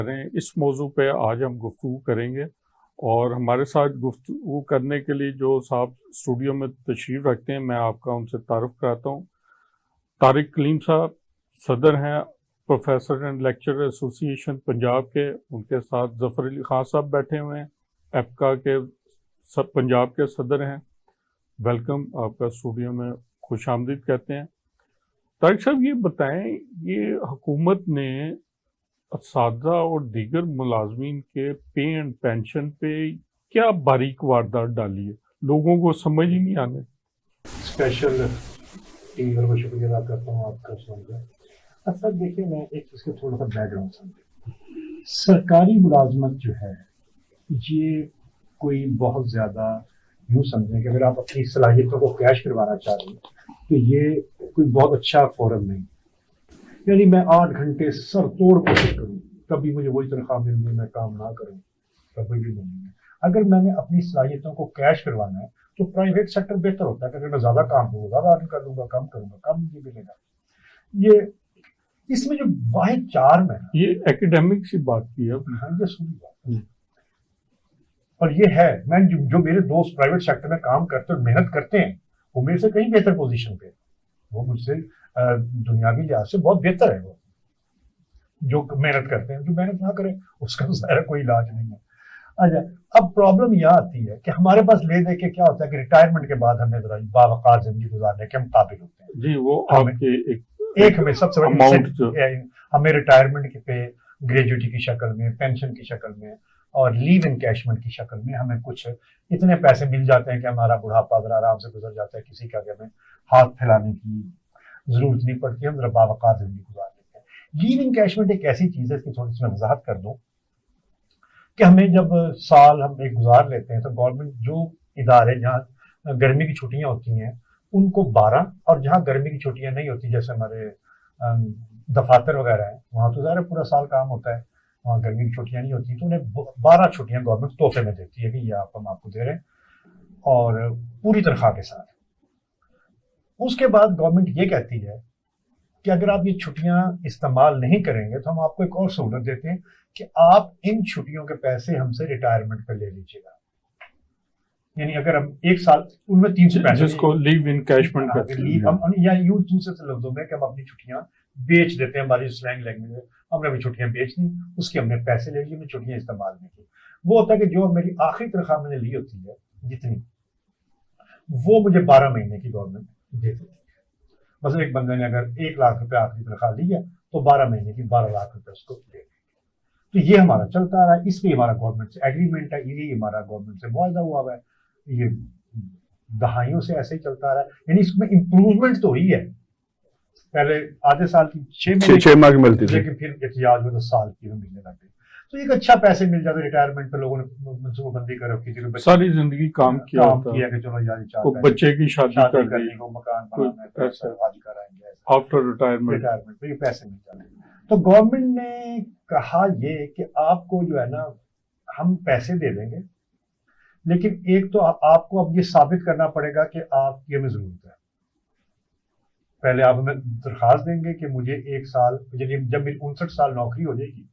رہے ہیں، اس موضوع پہ آج ہم گفتگو کریں گے، اور ہمارے ساتھ گفتگو کرنے کے لیے جو صاحب اسٹوڈیو میں تشریف رکھتے ہیں، میں آپ کا ان سے تعارف کراتا ہوں۔ طارق کلیم صاحب صدر ہیں پروفیسر اینڈ لیکچرر ایسوسی ایشن پنجاب کے، ان کے ساتھ ظفر علی خان صاحب بیٹھے ہوئے ہیں، ایپکا کے پنجاب کے صدر ہیں۔ ویلکم، آپ کا اسٹوڈیو میں خوش آمدید کہتے ہیں۔ طارق صاحب یہ بتائیں، یہ حکومت نے اساتذہ اور دیگر ملازمین کے پے اینڈ پینشن پہ کیا باریک واردات ڈالی ہے، لوگوں کو سمجھ ہی نہیں آنے۔ اسپیشل ٹیم کا شکریہ ادا کرتا ہوں آپ کا سن کر۔ اصل دیکھیں، میں ایک اس کے تھوڑا سا بیک گراؤنڈ سمجھیں۔ سرکاری ملازمت جو ہے یہ کوئی بہت زیادہ یوں سمجھیں کہ اگر آپ اپنی صلاحیتوں کو کیش کروانا چاہ رہے ہیں تو یہ کوئی بہت اچھا فورم نہیں۔ یعنی میں 8 گھنٹے سر توڑ کوشش کروں، کبھی مجھے وہی تنخواہ مل گئی، میں کام نہ کروں، کبھی بھی نہیں ہے۔ اگر میں نے اپنی صلاحیتوں کو کیش کروانا ہے تو پرائیویٹ سیکٹر بہتر ہوتا ہے کہ اگر میں زیادہ کام کروں زیادہ آدمی کر لوں گا، کم کروں گا کم مجھے ملے گا۔ یہ اس میں جو واحد چارم ہے، یہ ایکیڈیمک سی بات کی ہے، یہ سنی بات اور یہ ہے، میں جو میرے دوست پرائیویٹ سیکٹر میں کام کرتے اور محنت کرتے ہیں وہ میرے سے کہیں بہتر پوزیشن پہ، وہ مجھ سے دنیاوی لحاظ سے بہت بہتر ہے۔ وہ جو محنت کرتے ہیں، جو محنت نہ کرے اس کا ظاہر کوئی علاج نہیں ہے۔ اچھا، اب پرابلم یہ آتی ہے کہ ہمارے پاس لے دے کے کیا ہوتا ہے کہ ریٹائرمنٹ کے بعد ہمیں ذرا باوقار زندگی گزارنے کے ہم قابل ہوتے ہیں جی، وہ آپ کے ایک ہمیں سب سے بڑی ہمیں ریٹائرمنٹ پہ گریجویٹی کی شکل میں، پینشن کی شکل میں اور لیو انکیشمنٹ کی شکل میں ہمیں کچھ اتنے پیسے مل جاتے ہیں کہ ہمارا بڑھاپا ذرا آرام سے گزر جاتا ہے، کسی کا کہ ہمیں ہاتھ پھیلانے کی ضرورت نہیں پڑتی، ہم ذرا باوقار زندگی گزار لیتے ہیں۔ لیو انکیشمنٹ ایک ایسی چیز ہے، اس کی تھوڑی سی میں وضاحت کر دوں کہ ہمیں جب سال ہم ایک گزار لیتے ہیں تو گورنمنٹ جو ادارے جہاں گرمی کی چھٹیاں ہوتی ہیں ان کو 12، اور جہاں گرمی کی چھٹیاں نہیں ہوتی جیسے ہمارے دفاتر وغیرہ ہیں وہاں تو ظاہر پورا سال کام ہوتا ہے، وہاں گرمی کی چھٹیاں نہیں ہوتی، تو انہیں 12 چھٹیاں گورنمنٹ تحفے میں دیتی ہے کہ یہ ہم آپ کو دے رہے ہیں اور پوری تنخواہ کے ساتھ۔ اس کے بعد گورنمنٹ یہ کہتی ہے کہ اگر آپ یہ چھٹیاں استعمال نہیں کریں گے تو ہم آپ کو ایک اور سہولت دیتے ہیں کہ آپ ان چھٹیوں کے پیسے ہم سے ریٹائرمنٹ پہ لے لیجیے گا۔ یعنی اگر ہم ایک سال ان میں 365 جس کو لیو انکیشمنٹ کہتے ہیں، یا یوں دوسرے لفظوں میں کہ ہم اپنی چھٹیاں بیچ دیتے ہیں، ہماری سلینگ لینگویج میں ہم نے اپنی چھٹیاں بیچ دی، اس کے ہم نے پیسے لے لیے، ہم نے چھٹیاں استعمال نہیں کی۔ وہ ہوتا ہے کہ جو میری آخری تنخواہ میں نے لی ہوتی ہے جتنی، وہ مجھے 12 مہینے کی گورنمنٹ دے دیتی ہے۔ مثلا ایک بندے نے اگر 1 لاکھ روپے آخری تنخواہ لی ہے تو 12 مہینے کی 12 لاکھ روپے اس کو دے دی۔ تو یہ ہمارا چلتا رہا ہے، اس پہ ہمارا گورنمنٹ سے ایگریمنٹ ہے، یہ ہمارا گورنمنٹ سے معاہدہ ہوا ہوا ہے، یہ دہائیوں سے ایسے ہی چلتا رہا ہے۔ یعنی اس میں امپروومنٹ تو ہوئی ہے، پہلے آدھے سال کی 6 ماہ کی ملتی تھی، لیکن پھر احتیاج ہوئے تو سال کی ملنے لگ گئی، تو ایک اچھا پیسے مل جاتے ریٹائرمنٹ پہ۔ لوگوں نے منصوبہ بندی کر رکھی تھی، ساری زندگی کام کیا کہ چلو یار بچے کی شادی کرنی کو، مکان بنانا ہے، حج کرائیں گے، آفٹر ریٹائرمنٹ پہ یہ پیسے مل جاتے ہیں۔ تو گورنمنٹ نے کہا یہ کہ آپ کو جو ہے نا ہم پیسے دے دیں گے، لیکن ایک تو آپ کو اب یہ ثابت کرنا پڑے گا کہ آپ کی ہمیں ضرورت ہے۔ پہلے آپ ہمیں درخواست دیں گے کہ مجھے 1 سال، جب میری 59 سال نوکری ہو جائے گی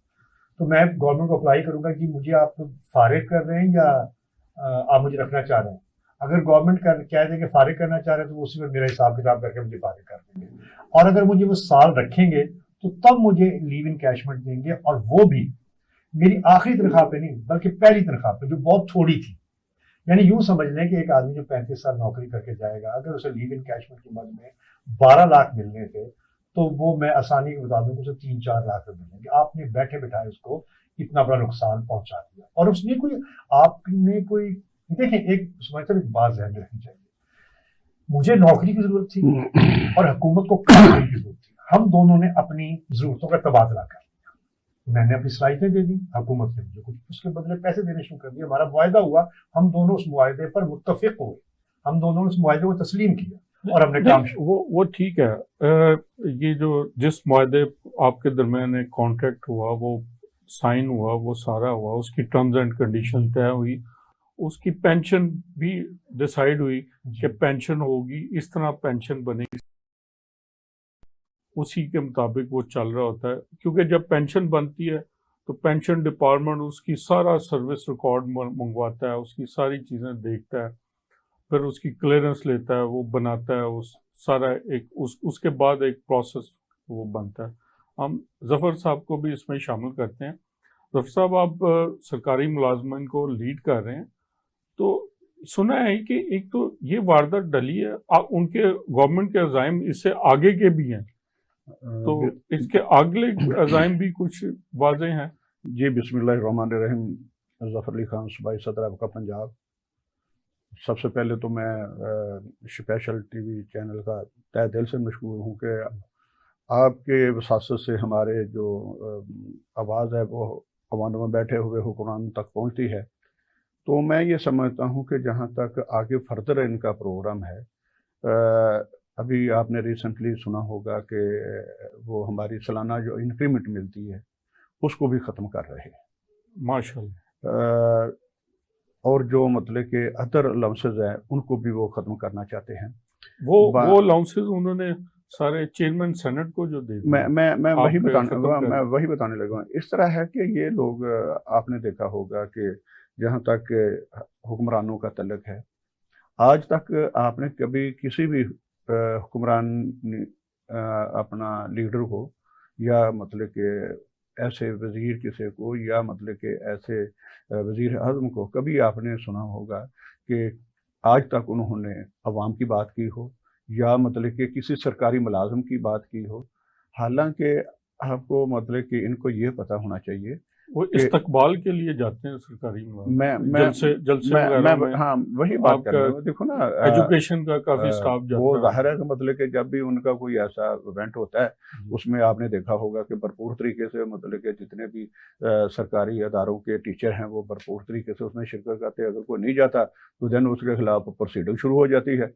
تو میں گورنمنٹ کو اپلائی کروں گا کہ مجھے آپ فارغ کر رہے ہیں یا آپ مجھے رکھنا چاہ رہے ہیں۔ اگر گورنمنٹ کہہ دیں کہ فارغ کرنا چاہ رہے ہیں تو اسی میں میرا حساب کتاب کر کے مجھے فارغ کر دیں گے، اور اگر مجھے وہ سال رکھیں گے تو تب مجھے لیو انکیشمنٹ دیں گے، اور وہ بھی میری آخری تنخواہ پہ نہیں بلکہ پہلی تنخواہ پہ جو بہت تھوڑی تھی۔ یعنی یوں سمجھ لیں کہ ایک آدمی جو 35 سال نوکری کر کے جائے گا، اگر اسے لیو انکیشمنٹ کی مد میں 12 لاکھ ملنے تھے تو وہ میں آسانی کے بتا دوں کہ اسے 3-4 لاکھ روپے ملیں گے۔ آپ نے بیٹھے بٹھائے اس کو اتنا بڑا نقصان پہنچا دیا، اور اس نے آپ نے کوئی دیکھیں، ایک بات ذہن میں رکھنی چاہیے، مجھے نوکری کی ضرورت تھی اور حکومت کو کام کرنے کی ضرورت تھی، ہم دونوں نے اپنی ضرورتوں کا تبادلہ کر لیا۔ میں نے اپنی صلاحیتیں دے دی، حکومت نے مجھے کچھ اس کے بدلے پیسے دینے شروع کر دیے، ہمارا معاہدہ ہوا، ہم دونوں اس معاہدے پر متفق ہوئے، ہم دونوں نے اس معاہدے کو تسلیم کیا اور ہم نے کام وہ ٹھیک ہے۔ یہ جو جس معاہدے آپ کے درمیان ایک کانٹریکٹ ہوا، وہ سائن ہوا، وہ سارا ہوا، اس کی ٹرمز اینڈ کنڈیشن طے ہوئی، اس کی پینشن بھی ڈیسائیڈ ہوئی کہ پینشن ہوگی، اس طرح پینشن بنے گی، اسی کے مطابق وہ چل رہا ہوتا ہے۔ کیونکہ جب پینشن بنتی ہے تو پینشن ڈپارٹمنٹ اس کی سارا سروس ریکارڈ منگواتا ہے، اس کی ساری چیزیں دیکھتا ہے، پھر اس کی کلیئرنس لیتا ہے، وہ بناتا ہے، سارا ایک اس کے بعد ایک پروسیس وہ بنتا ہے۔ ہم ظفر صاحب کو بھی اس میں شامل کرتے ہیں۔ ظفر صاحب، آپ سرکاری ملازمین کو لیڈ کر رہے ہیں، تو سنا ہے کہ ایک تو یہ واردات ڈلی ہے، ان کے گورنمنٹ کے عزائم اس سے آگے کے بھی ہیں، تو اس کے اگلے عزائم بھی کچھ واضح ہیں؟ جی، بسم اللہ الرحمن الرحیم۔ ظفر علی خان، صوبائی صدر آپ کا پنجاب۔ سب سے پہلے تو میں اسپیشل ٹی وی چینل کا تہ دل سے مشکور ہوں کہ آپ کے وساطت سے ہمارے جو آواز ہے وہ عوام میں بیٹھے ہوئے حکمران تک پہنچتی ہے۔ تو میں یہ سمجھتا ہوں کہ جہاں تک آگے فردر ان کا پروگرام ہے، ابھی آپ نے ریسنٹلی سنا ہوگا کہ وہ ہماری سالانہ جو انکریمنٹ ملتی ہے اس کو بھی ختم کر رہے ہیں ماشاءاللہ، اور جو مطلب کہ ادر الاؤنسز ہیں ان کو بھی وہ ختم کرنا چاہتے ہیں۔ وہ الاؤنسز انہوں نے سارے چیئرمین سینٹ کو جو دے دیا، میں وہی بتانے لگا ہوں۔ اس طرح ہے کہ یہ لوگ، آپ نے دیکھا ہوگا کہ جہاں تک حکمرانوں کا تعلق ہے، آج تک آپ نے کبھی کسی بھی حکمران اپنا لیڈر کو یا مطلب کہ ایسے وزیر کسی کو یا مطلب کہ ایسے وزیر اعظم کو کبھی آپ نے سنا ہوگا کہ آج تک انہوں نے عوام کی بات کی ہو یا مطلب کہ کسی سرکاری ملازم کی بات کی ہو؟ حالانکہ آپ کو مطلب کہ ان کو یہ پتہ ہونا چاہیے، وہ استقبال کے لیے جاتے ہیں سرکاری جلسے ہاں وہی بات کر رہا ہوں۔ دیکھو نا، ایجوکیشن کا کافی سٹاف جاتا ہے، وہ ظاہر ہے کہ مطلب کہ جب بھی ان کا کوئی ایسا ایونٹ ہوتا ہے اس میں آپ نے دیکھا ہوگا کہ بھرپور طریقے سے مطلب کہ جتنے بھی سرکاری اداروں کے ٹیچر ہیں وہ بھرپور طریقے سے اس میں شرکت کرتے ہیں۔ اگر کوئی نہیں جاتا تو دین اس کے خلاف پروسیڈنگ شروع ہو جاتی ہے۔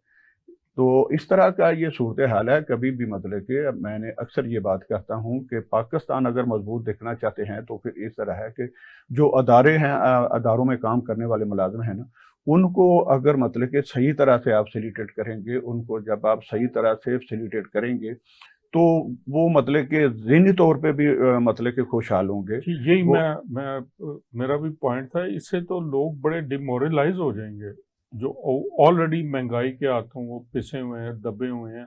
تو اس طرح کا یہ صورتحال ہے۔ کبھی بھی مطلب کہ میں نے اکثر یہ بات کرتا ہوں کہ پاکستان اگر مضبوط دیکھنا چاہتے ہیں تو پھر اس طرح ہے کہ جو ادارے ہیں، اداروں میں کام کرنے والے ملازم ہیں نا، ان کو اگر مطلب کہ صحیح طرح سے آپ فیسیلیٹیٹ کریں گے، ان کو جب آپ صحیح طرح سے فیسیلیٹیٹ کریں گے تو وہ مطلب کہ ذہنی طور پہ بھی مطلب کہ خوشحال ہوں گے۔ یہی میرا بھی پوائنٹ تھا، اس سے تو لوگ بڑے ڈیمورلائز ہو جائیں گے جو آلریڈی مہنگائی کے ہاتھوں وہ پسے ہوئے ہیں، دبے ہوئے ہیں،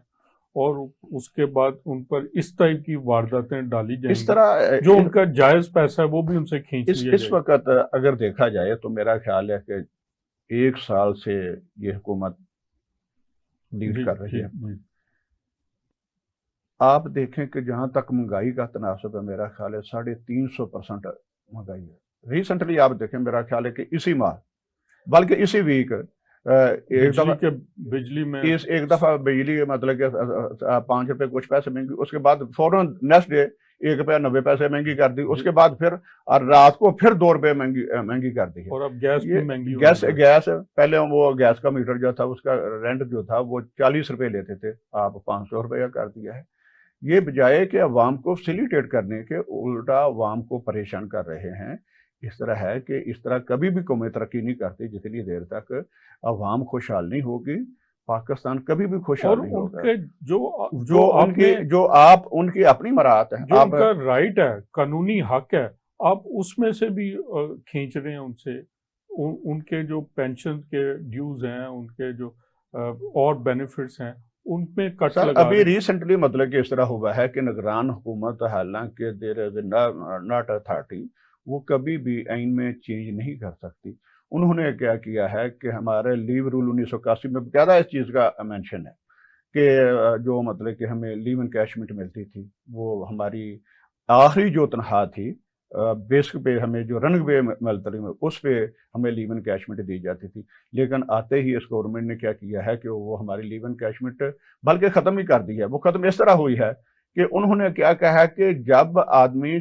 اور اس کے بعد ان پر اس ٹائپ کی وارداتیں ڈالی جائیں اس طرح جو ان کا جائز پیسہ ہے وہ بھی ان سے کھینچ لیا جائے۔ اس وقت اگر دیکھا جائے تو میرا خیال ہے کہ 1 سال سے یہ حکومت لیڈ کر رہی ہے۔ آپ دیکھیں کہ جہاں تک مہنگائی کا تناسب ہے، میرا خیال ہے 350% مہنگائی ہے۔ ریسنٹلی آپ دیکھیں، میرا خیال ہے کہ اسی ماہ بلکہ اسی ویک بجلی میں ایک دفعہ بجلی مطلب کہ 5 روپے کچھ پیسے مہنگی، اس کے بعد فوراً نیکسٹ ڈے 1 روپیہ 90 پیسے مہنگی کر دی، اس کے بعد پھر رات کو پھر 2 روپے مہنگی کر دی ہے۔ اور اب گیس بھی مہنگی، گیس پہلے وہ گیس کا میٹر جو تھا اس کا رینٹ جو تھا وہ 40 روپے لیتے تھے، آپ 500 روپیہ کر دیا ہے۔ یہ بجائے کہ عوام کو فیسیلیٹیٹ کرنے کے الٹا عوام کو پریشان کر رہے ہیں۔ اس طرح ہے کہ اس طرح کبھی بھی قومیں ترقی نہیں کرتی جتنی دیر تک عوام خوشحال نہیں ہوگی، پاکستان کبھی بھی خوشحال نہیں ہوگا۔ ان کی اپنی مراعات ہیں، جو ان کا رائٹ ہے، قانونی حق ہے، آپ اس میں سے بھی کھینچ رہے ہیں ان سے، ان کے جو پینشن کے ڈیوز ہیں، ان کے جو اور بینیفٹس ہیں، ان میں کٹ لگا۔ ابھی ریسنٹلی مطلب کہ اس طرح ہوا ہے کہ نگران حکومت، حالانکہ دیر از ناٹ اتھارٹی، وہ کبھی بھی آئین میں چینج نہیں کر سکتی۔ انہوں نے کیا ہے کہ ہمارے لیو رول 1981 میں باقاعدہ اس چیز کا مینشن ہے کہ جو مطلب کہ ہمیں لیو انکیشمنٹ ملتی تھی، وہ ہماری آخری جو تنخواہ تھی بیسک پہ ہمیں جو رنگ پہ ملتی اس پہ ہمیں لیو انکیشمنٹ دی جاتی تھی، لیکن آتے ہی اس گورنمنٹ نے کیا ہے کہ وہ ہماری لیو انکیشمنٹ بلکہ ختم ہی کر دی ہے۔ وہ ختم اس طرح ہوئی ہے کہ انہوں نے کیا کہا کہ جب آدمی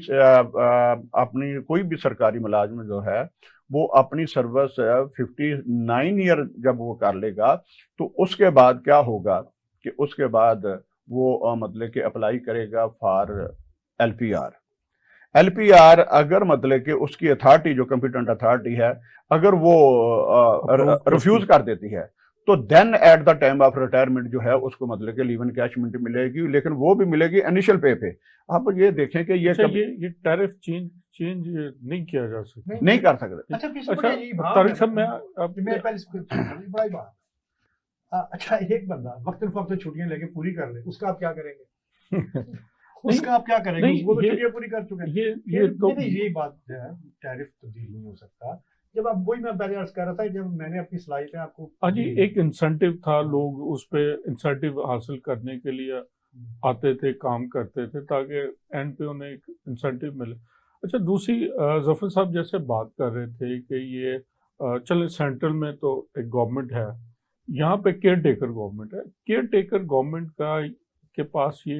اپنی کوئی بھی سرکاری ملازم جو ہے وہ اپنی سروس 59 ایئر جب وہ کر لے گا تو اس کے بعد کیا ہوگا کہ اس کے بعد وہ مطلب کہ اپلائی کرے گا فار LPR۔ اگر مطلب کہ اس کی اتھارٹی جو کمپیٹنٹ اتھارٹی ہے اگر وہ ریفیوز کر دیتی ہے تو then at the time of retirement جو ہے اس کو مطلب کہ لیو انکیشمنٹ ملے گی، لیکن وہ بھی ملے گی انیشل پے پہ. آپ یہ دیکھیں کہ یہ ٹیرف چینج نہیں کیا جا سکتا، نہیں کر سکتے. اچھا طارق صاحب اچھا ایک بندہ وقت الفقت چھٹیاں لے کے پوری کر لے، اس کا آپ کیا کریں گے؟ اس کا آپ کیا کریں گے؟ وہ تو چھٹیاں پوری کر چکے ہیں. یہی بات جو ہے ٹیرف تبدیل نہیں ہو سکتا. جب آپ وہی میں پہلے عرض کر رہا تھا جب میں نے اپنی صلاحیتیں آپ کو جی ایک انسینٹیو تھا، لوگ اس پہ انسینٹیو حاصل کرنے کے لیے آتے تھے، کام کرتے تھے تاکہ اینڈ پہ انہیں ایک انسینٹیو ملے. اچھا دوسری ظفر صاحب جیسے بات کر رہے تھے کہ یہ چلے سینٹرل میں تو ایک گورنمنٹ ہے، یہاں پہ کیئر ٹیکر گورنمنٹ ہے. کیئر ٹیکر گورنمنٹ کے پاس یہ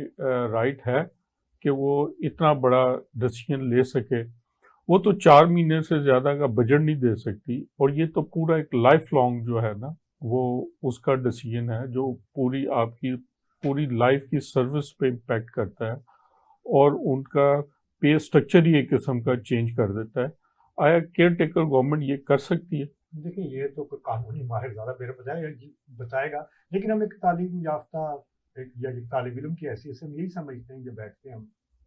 رائٹ ہے کہ وہ اتنا بڑا ڈیسیژن لے سکے. وہ تو 4 مہینے سے زیادہ کا بجٹ نہیں دے سکتی، اور یہ تو پورا ایک لائف لانگ جو ہے نا وہ اس کا ڈیسیژن ہے جو پوری آپ کی پوری لائف کی سروس پہ امپیکٹ کرتا ہے، اور ان کا پے اسٹرکچر ہی ایک قسم کا چینج کر دیتا ہے. آیا کیئر ٹیکر گورنمنٹ یہ کر سکتی ہے؟ دیکھیں یہ تو کوئی قانونی ماہر زیادہ بہتر بتائے گا، لیکن ہم ایک تعلیم یافتہ یا ایک طالب علم کی حیثیت سے ہم یہی سمجھتے ہیں جب بیٹھتے ہیں ہم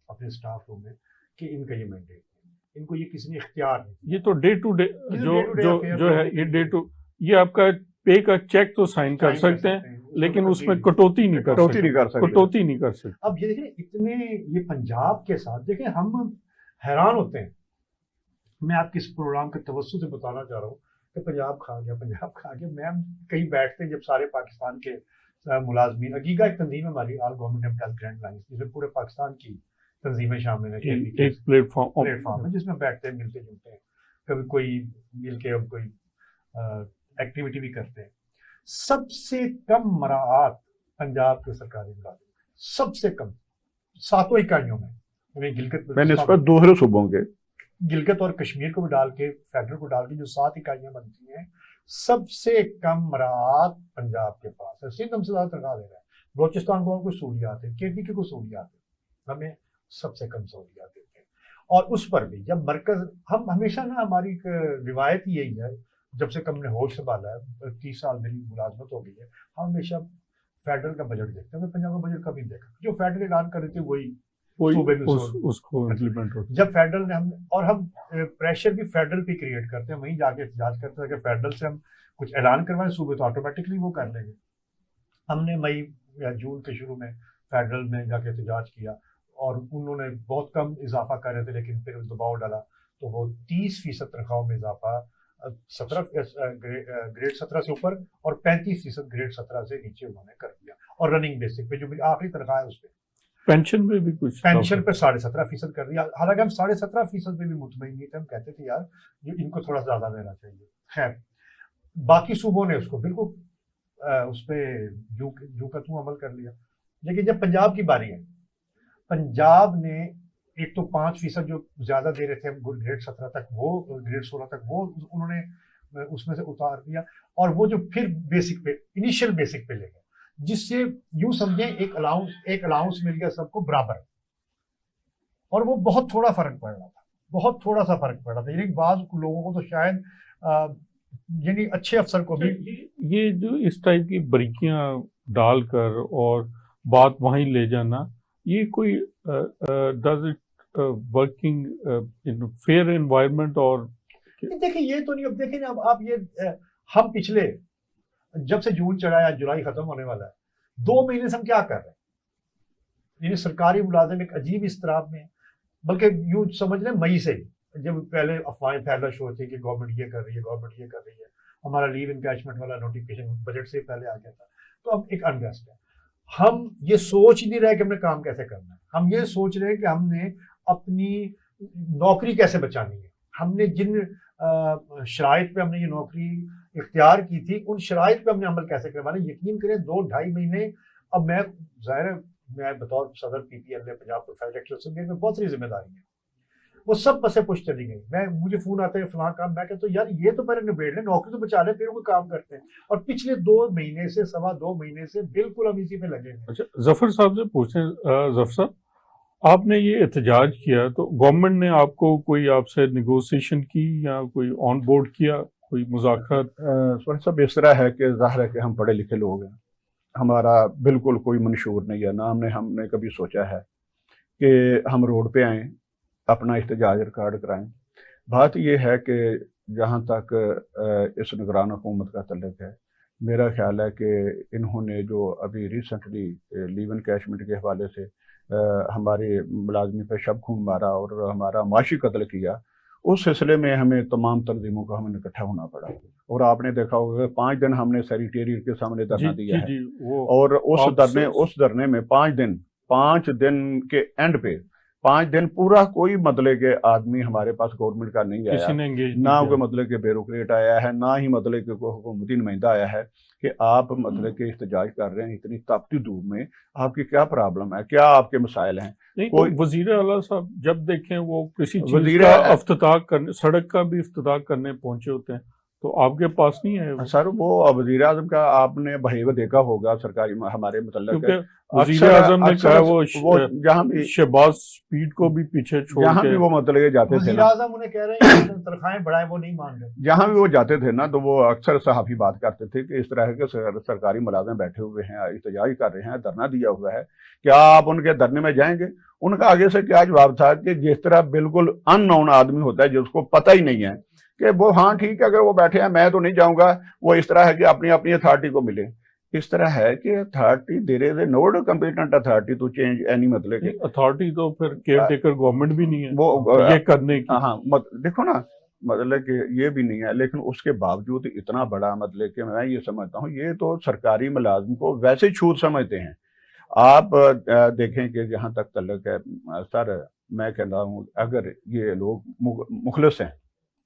اپنے اسٹاف روم میں کہ ان کا یہ مینڈیٹ ہے، ان کو یہ کسی نے اختیار نہیں. یہ تو ڈے ٹو ڈے جو ہے یہ ڈے ٹو یہ آپ کا پے کا چیک تو سائن کر سکتے ہیں، لیکن اس میں کٹوتی نہیں کر سکتے. اب یہ دیکھیں اتنے یہ پنجاب کے ساتھ دیکھیں ہم حیران ہوتے ہیں. میں آپ کے اس پروگرام کے توسط سے بتانا چاہ رہا ہوں کہ پنجاب کھا گیا. میں کہیں بیٹھتے ہیں جب سارے پاکستان کے ملازمین، اگیگا ایک تنظیم ہے ہماری آل گورنمنٹ امپلائیز گرینڈ لائنز، جس میں پورے پاکستان کی تنظیمیں شامل ہیں، ایک پلیٹ فارم ہے جس میں بیٹھتے ہیں، ملتے جلتے ہیں، کبھی کوئی مل کے کوئی ایکٹیویٹی بھی کرتے ہیں. سب سے کم مراعات پنجاب کے سرکاری ملازم، سب سے کم 7 اکائیوں میں گلگت میں نسبت دوسرے صوبوں کے گلگت اور کشمیر کو بھی ڈال کے فیڈرل کو ڈال کے جو 7 اکائیاں بنتی ہیں، سب سے کم مراعات پنجاب کے پاس ہے. سندھ ہم سے زیادہ تنخواہ دے رہا ہے، بلوچستان کو کوئی سہولیات ہے، KPK کو سہولیات ہے، ہمیں سب سے کم سہولیات دیتے ہیں. اور اس پر بھی جب مرکز، ہم ہمیشہ نا ہماری ایک روایت یہی ہے جب سے کم نے ہوش سنبھالا ہے، 30 سال میری ملازمت ہو گئی ہے، ہم ہمیشہ فیڈرل کا بجٹ دیکھتے ہیں. پنجاب کا بجٹ کبھی نہیں دیکھا، جو فیڈرل اعلان کر رہے تھے وہی اس کو امپلیمنٹ ہوتا ہے. جب فیڈرل نے ہم پریشر بھی فیڈرل پہ کریٹ کرتے ہیں، وہیں جا کے احتجاج کرتے ہیں کہ فیڈرل سے ہم کچھ اعلان کروائیں، صوبے تو آٹومیٹکلی وہ کر لیں گے. ہم نے مئی یا جون کے شروع میں فیڈرل میں جا کے احتجاج کیا، اور انہوں نے بہت کم اضافہ کر رہے تھے، لیکن پھر دباؤ ڈالا تو وہ 30% تنخواہوں میں اضافہ، گریڈ 17 سے اوپر اور 35% گریڈ 17 سے نیچے انہوں نے کر دیا. اور رننگ بیسک پہ جو آخری تنخواہ ہے اس پہ پینشن میں بھی کچھ، پینشن پہ 17.5% کر دیا. حالانکہ ہم 17.5% پہ بھی مطمئن نہیں تھے، ہم کہتے تھے یار ان کو تھوڑا زیادہ دینا چاہیے. خیر باقی صوبوں نے اس کو بالکل اس پہ جو کا توں عمل کر لیا. لیکن جب پنجاب کی باری ہے، پنجاب نے ایک تو 5% جو زیادہ دے رہے تھے گریڈ 17 تک، وہ گریڈ 16 تک وہ انہوں نے اس میں سے اتار دیا، اور وہ جو پھر بیسک پہ انیشیل بیسک پہ لے گئے، جس سے یوں سمجھیں ایک الاؤنس مل گیا سب کو برابر. اور وہ بہت تھوڑا فرق پڑ رہا تھا، بہت تھوڑا سا فرق پڑ رہا تھا. یعنی بعض لوگوں کو تو شاید یعنی اچھے افسر کو بھی یہ جو اس ٹائپ کی بریکیاں ڈال کر اور بات وہیں لے جانا، یہ کوئی does it working in fair environment? اور دیکھیں یہ تو نہیں. اب دیکھیں اب آپ یہ ہم پچھلے جب سے جون چڑھا یا جولائی ختم ہونے والا ہے، 2 مہینے سے ہم کیا کر رہے ہیں؟ یعنی سرکاری ملازم ایک عجیب اضطراب میں، بلکہ یوں سمجھ لیں مئی سے جب پہلے افواہیں پھیلنا شروع تھی کہ گورنمنٹ یہ کر رہی ہے، گورنمنٹ یہ کر رہی ہے، ہمارا لیو انکیشمنٹ والا نوٹیفکیشن بجٹ سے پہلے آ گیا تھا، تو اب ایک انریسٹ ہے. ہم یہ سوچ ہی نہیں رہے کہ ہم نے کام کیسے کرنا ہے، ہم یہ سوچ رہے ہیں کہ ہم نے اپنی نوکری کیسے بچانی ہے. ہم نے جن شرائط پہ ہم نے یہ نوکری اختیار کی تھی، ان شرائط پہ ہم نے عمل کیسے کروانا. یقین کریں 2-2.5 مہینے اب ظاہر ہے میں بطور صدر PPL پنجاب پروفیشنل ایسوسی میں بہت ساری ذمہ داری ہیں، وہ سب پسے پش چلی گئی. مجھے فون آتا ہے فلاں کام، میں کہتا ہوں یار یہ تو پہلے نبیڑ لیں، نوکری تو بچا لیں پھر کوئی کام کرتے ہیں. اور پچھلے 2 مہینے سے 2.25 مہینے سے بالکل ہم اسی پہ لگے ہیں. اچھا ظفر صاحب سے پوچھیں، ظفر صاحب آپ نے یہ احتجاج کیا تو گورنمنٹ نے آپ کو کوئی آپ سے نیگوسیشن کی یا کوئی آن بورڈ کیا کوئی مذاکرات؟ سر صاحب اس طرح ہے کہ ظاہر ہے کہ ہم پڑھے لکھے لوگ ہیں، ہمارا بالکل کوئی منشور نہیں ہے، نہ ہم نے کبھی سوچا ہے کہ ہم روڈ پہ آئیں اپنا احتجاج ریکارڈ کرائیں۔ بات یہ ہے کہ جہاں تک اس نگران حکومت کا تعلق ہے، میرا خیال ہے کہ انہوں نے جو ابھی ریسنٹلی لیو انکیشمنٹ کے حوالے سے ہمارے ملازمی پہ شب خون مارا اور ہمارا معاشی قتل کیا، اس سلسلے میں ہمیں تمام تنظیموں کو ہمیں اکٹھا ہونا پڑا، اور آپ نے دیکھا ہوگا 5 دن ہم نے سیکریٹریٹ کے سامنے دھرنا دیا ہے، اور اس دھرنے میں 5 دن کے اینڈ پہ 5 دن پورا کوئی مطلب کہ آدمی ہمارے پاس گورنمنٹ کا نہیں آیا، نہ کوئی مطلب کہ بیوروکریٹ آیا ہے، نہ ہی مطلب کہ کوئی حکومتی نمائندہ آیا ہے کہ آپ مطلب کہ احتجاج کر رہے ہیں اتنی تاپتی دھوپ میں، آپ کی کیا پرابلم ہے، کیا آپ کے مسائل ہیں؟ کوئی وزیر اعلیٰ صاحب جب دیکھیں وہ کسی چیز کا افتتاح کرنے، سڑک کا بھی افتتاح کرنے پہنچے ہوتے ہیں، تو آپ کے پاس نہیں ہے سر؟ وہ وزیر اعظم کا آپ نے بہیو دیکھا ہوگا سرکاری ہمارے متعلق، وزیر اعظم نے کہا وہ جہاں بھی شہباز سپیڈ کو بھی پیچھے چھوڑ جہاں بھی وہ مطلب جاتے تھے، وزیر اعظم انہیں کہہ رہے ہیں تنخواہیں بڑھائیں، وہ نہیں مان رہے، جہاں بھی وہ جاتے تھے نا تو وہ اکثر صحافی بات کرتے تھے کہ اس طرح کے سرکاری ملازم بیٹھے ہوئے ہیں، احتجاج کر رہے ہیں، دھرنا دیا ہوا ہے، کیا آپ ان کے دھرنے میں جائیں گے؟ ان کا آگے سے کیا جواب تھا کہ جس طرح بالکل ان نون آدمی ہوتا ہے جس کو پتہ ہی نہیں ہے کہ وہ ہاں ٹھیک ہے اگر وہ بیٹھے ہیں میں تو نہیں جاؤں گا، وہ اس طرح ہے کہ اپنی اتھارٹی کو ملے، اس طرح ہے کہ authority there is a not competent authority to change any مطلب کہ اتھارٹی تو پھر کیئر ٹیکر گورنمنٹ بھی نہیں ہے وہ یہ کرنے کی، ہاں دیکھو نا مطلب کہ یہ بھی نہیں ہے، لیکن اس کے باوجود اتنا بڑا مطلب کہ میں یہ سمجھتا ہوں یہ تو سرکاری ملازم کو ویسے چھوٹ سمجھتے ہیں۔ آپ دیکھیں کہ جہاں تک تعلق ہے سر، میں کہتا ہوں اگر یہ لوگ مخلص ہیں،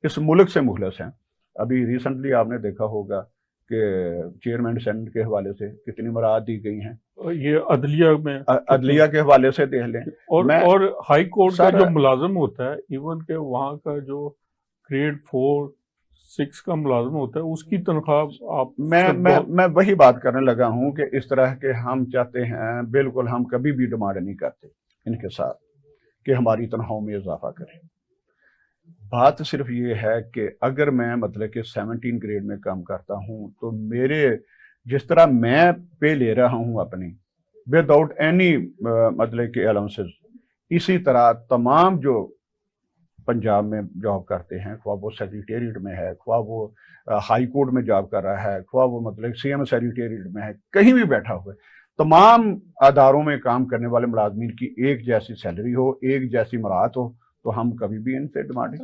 اس ملک سے مخلص ہیں، ابھی ریسنٹلی آپ نے دیکھا ہوگا کہ چیئرمین سینٹ کے حوالے سے کتنی مراعات دی گئی ہیں، یہ عدلیہ کے حوالے سے دیکھ لیں، اور ہائی کورٹ کا جو ملازم ہوتا ہے ایون کہ وہاں کا جو گریڈ 4-6 کا ملازم ہوتا ہے اس کی تنخواہ آپ میں وہی بات کرنے لگا ہوں کہ اس طرح کے ہم چاہتے ہیں، بالکل ہم کبھی بھی ڈیمانڈ نہیں کرتے ان کے ساتھ کہ ہماری تنخواہوں میں اضافہ کریں۔ بات صرف یہ ہے کہ اگر میں مطلب کہ 17 گریڈ میں کام کرتا ہوں تو میرے جس طرح میں پے لے رہا ہوں اپنی وداؤٹ اینی مطلب کہ الاؤنسز، اسی طرح تمام جو پنجاب میں جاب کرتے ہیں، خواہ وہ سیکریٹریٹ میں ہے، خواہ وہ ہائی کورٹ میں جاب کر رہا ہے، خواہ وہ مطلب سی ایم سیکریٹریٹ میں ہے، کہیں بھی بیٹھا ہوا ہے، تمام اداروں میں کام کرنے والے ملازمین کی ایک جیسی سیلری ہو، ایک جیسی مراعات ہو، تو ہم کبھی بھی ان سے ڈیمانڈ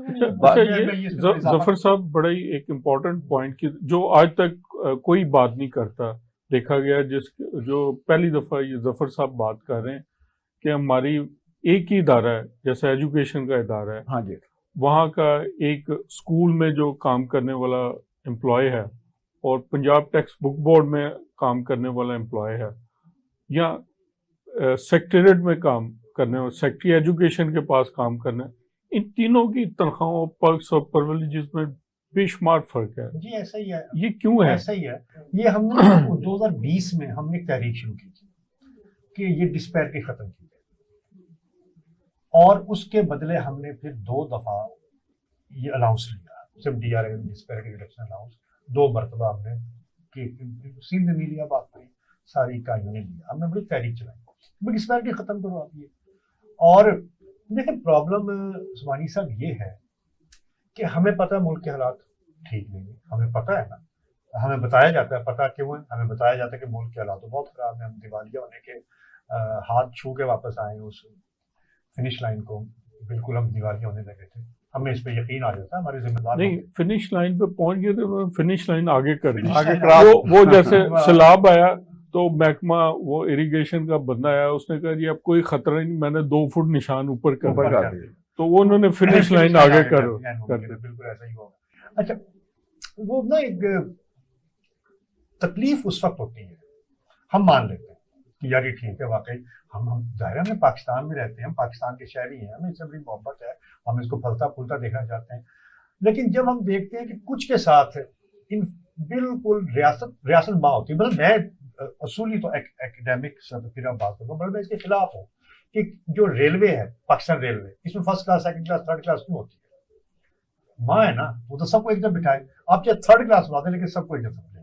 ظفر صاحب بڑا ہی ایک امپورٹنٹ پوائنٹ کی جو آج تک کوئی بات نہیں کرتا دیکھا گیا، جو پہلی دفعہ یہ ظفر صاحب بات کر رہے ہیں کہ ہماری ایک ہی ادارہ ہے جیسے ایجوکیشن کا ادارہ ہے، ہاں جی، وہاں کا ایک اسکول میں جو کام کرنے والا امپلائی ہے اور پنجاب ٹیکسٹ بک بورڈ میں کام کرنے والا امپلائی ہے، یا سیکریٹریٹ میں کام کرنے والا سیکٹری ایجوکیشن کے پاس کام کرنا، ان تینوں کی تنخواہوں، پرکس اور پرولیجز میں بے شمار فرق ہے۔ جی ایسا ہی ہے۔ یہ کیوں ہے؟ ایسا ہی ہے، یہ ہم نے 2020 میں ہم نے تحریک شروع کی تھی کہ یہ ڈسپیرٹی ختم کی، اور اس کے بدلے ہم نے پھر 2 دفعہ یہ الاؤنس لیا، صرف D R A disparity reduction allowance 2 مرتبہ ہم نے سندھ میڈیا بات کری، ساری اکائیوں نے لیا، ہم نے بڑی تحریک چلائی ڈسپیرٹی ختم کرو آپ یہ۔ اور دیکھیں پرابلم عثمانی صاحب یہ ہے کہ ہمیں پتہ ہے ملک کے حالات ٹھیک نہیں ہیں، ہمیں پتہ ہے نا، ہمیں بتایا جاتا ہے، پتہ کیوں ہے، ہمیں بتایا جاتا ہے کہ ملک کے حالات تو بہت خراب ہیں، ہم دیوالیہ ہونے کے ہاتھ چھو کے واپس آئے ہیں اس فنش لائن کو، بالکل ہم دیوالیہ ہونے لگے تھے، ہمیں اس پہ یقین آ جاتا ہے، ہمارے ذمہ دار نہیں فنش لائن پہ پہنچ گئے تھے، انہوں نے فنش لائن آگے کر دی، وہ جیسے سیلاب آیا تو محکمہ وہ اریگیشن کا بندہ آیا، اس نے کہا جی اب کوئی خطرہ نہیں، میں نے 2 فٹ نشان اوپر کر دیا، تو وہ انہوں نے فنش لائن آگے کر دی، بالکل ایسا ہی ہوگا۔ اچھا وہ نا ایک تکلیف اس وقت ہوتی ہے، ہم مان لیتے ہیں کہ یار یہ ٹھیک ہے، واقعی ہم ظاہر ہم پاکستان میں رہتے ہیں، ہم پاکستان کے شہری ہیں، ہمیں اس سے بڑی محبت ہے، ہم اس کو پھلتا پھولتا دیکھنا چاہتے ہیں، لیکن جب ہم دیکھتے ہیں کہ کچھ کے ساتھ ان بالکل ریاست ماں ہوتی ہے، مطلب میں اصولی تو ایکڈیمک پھر آپ بات کروں، میں اس کے خلاف ہوں کہ جو ریلوے ہے، پاکستان ریلوے، اس میں first class, second class, third class کیوں ہوتی ہے؟ ماں ہے نا، وہ تو سب کو ایک جگہ بٹھائے، آپ چاہے تھرڈ کلاس بنا دیں لیکن سب کو ایک جیسا ملے گا.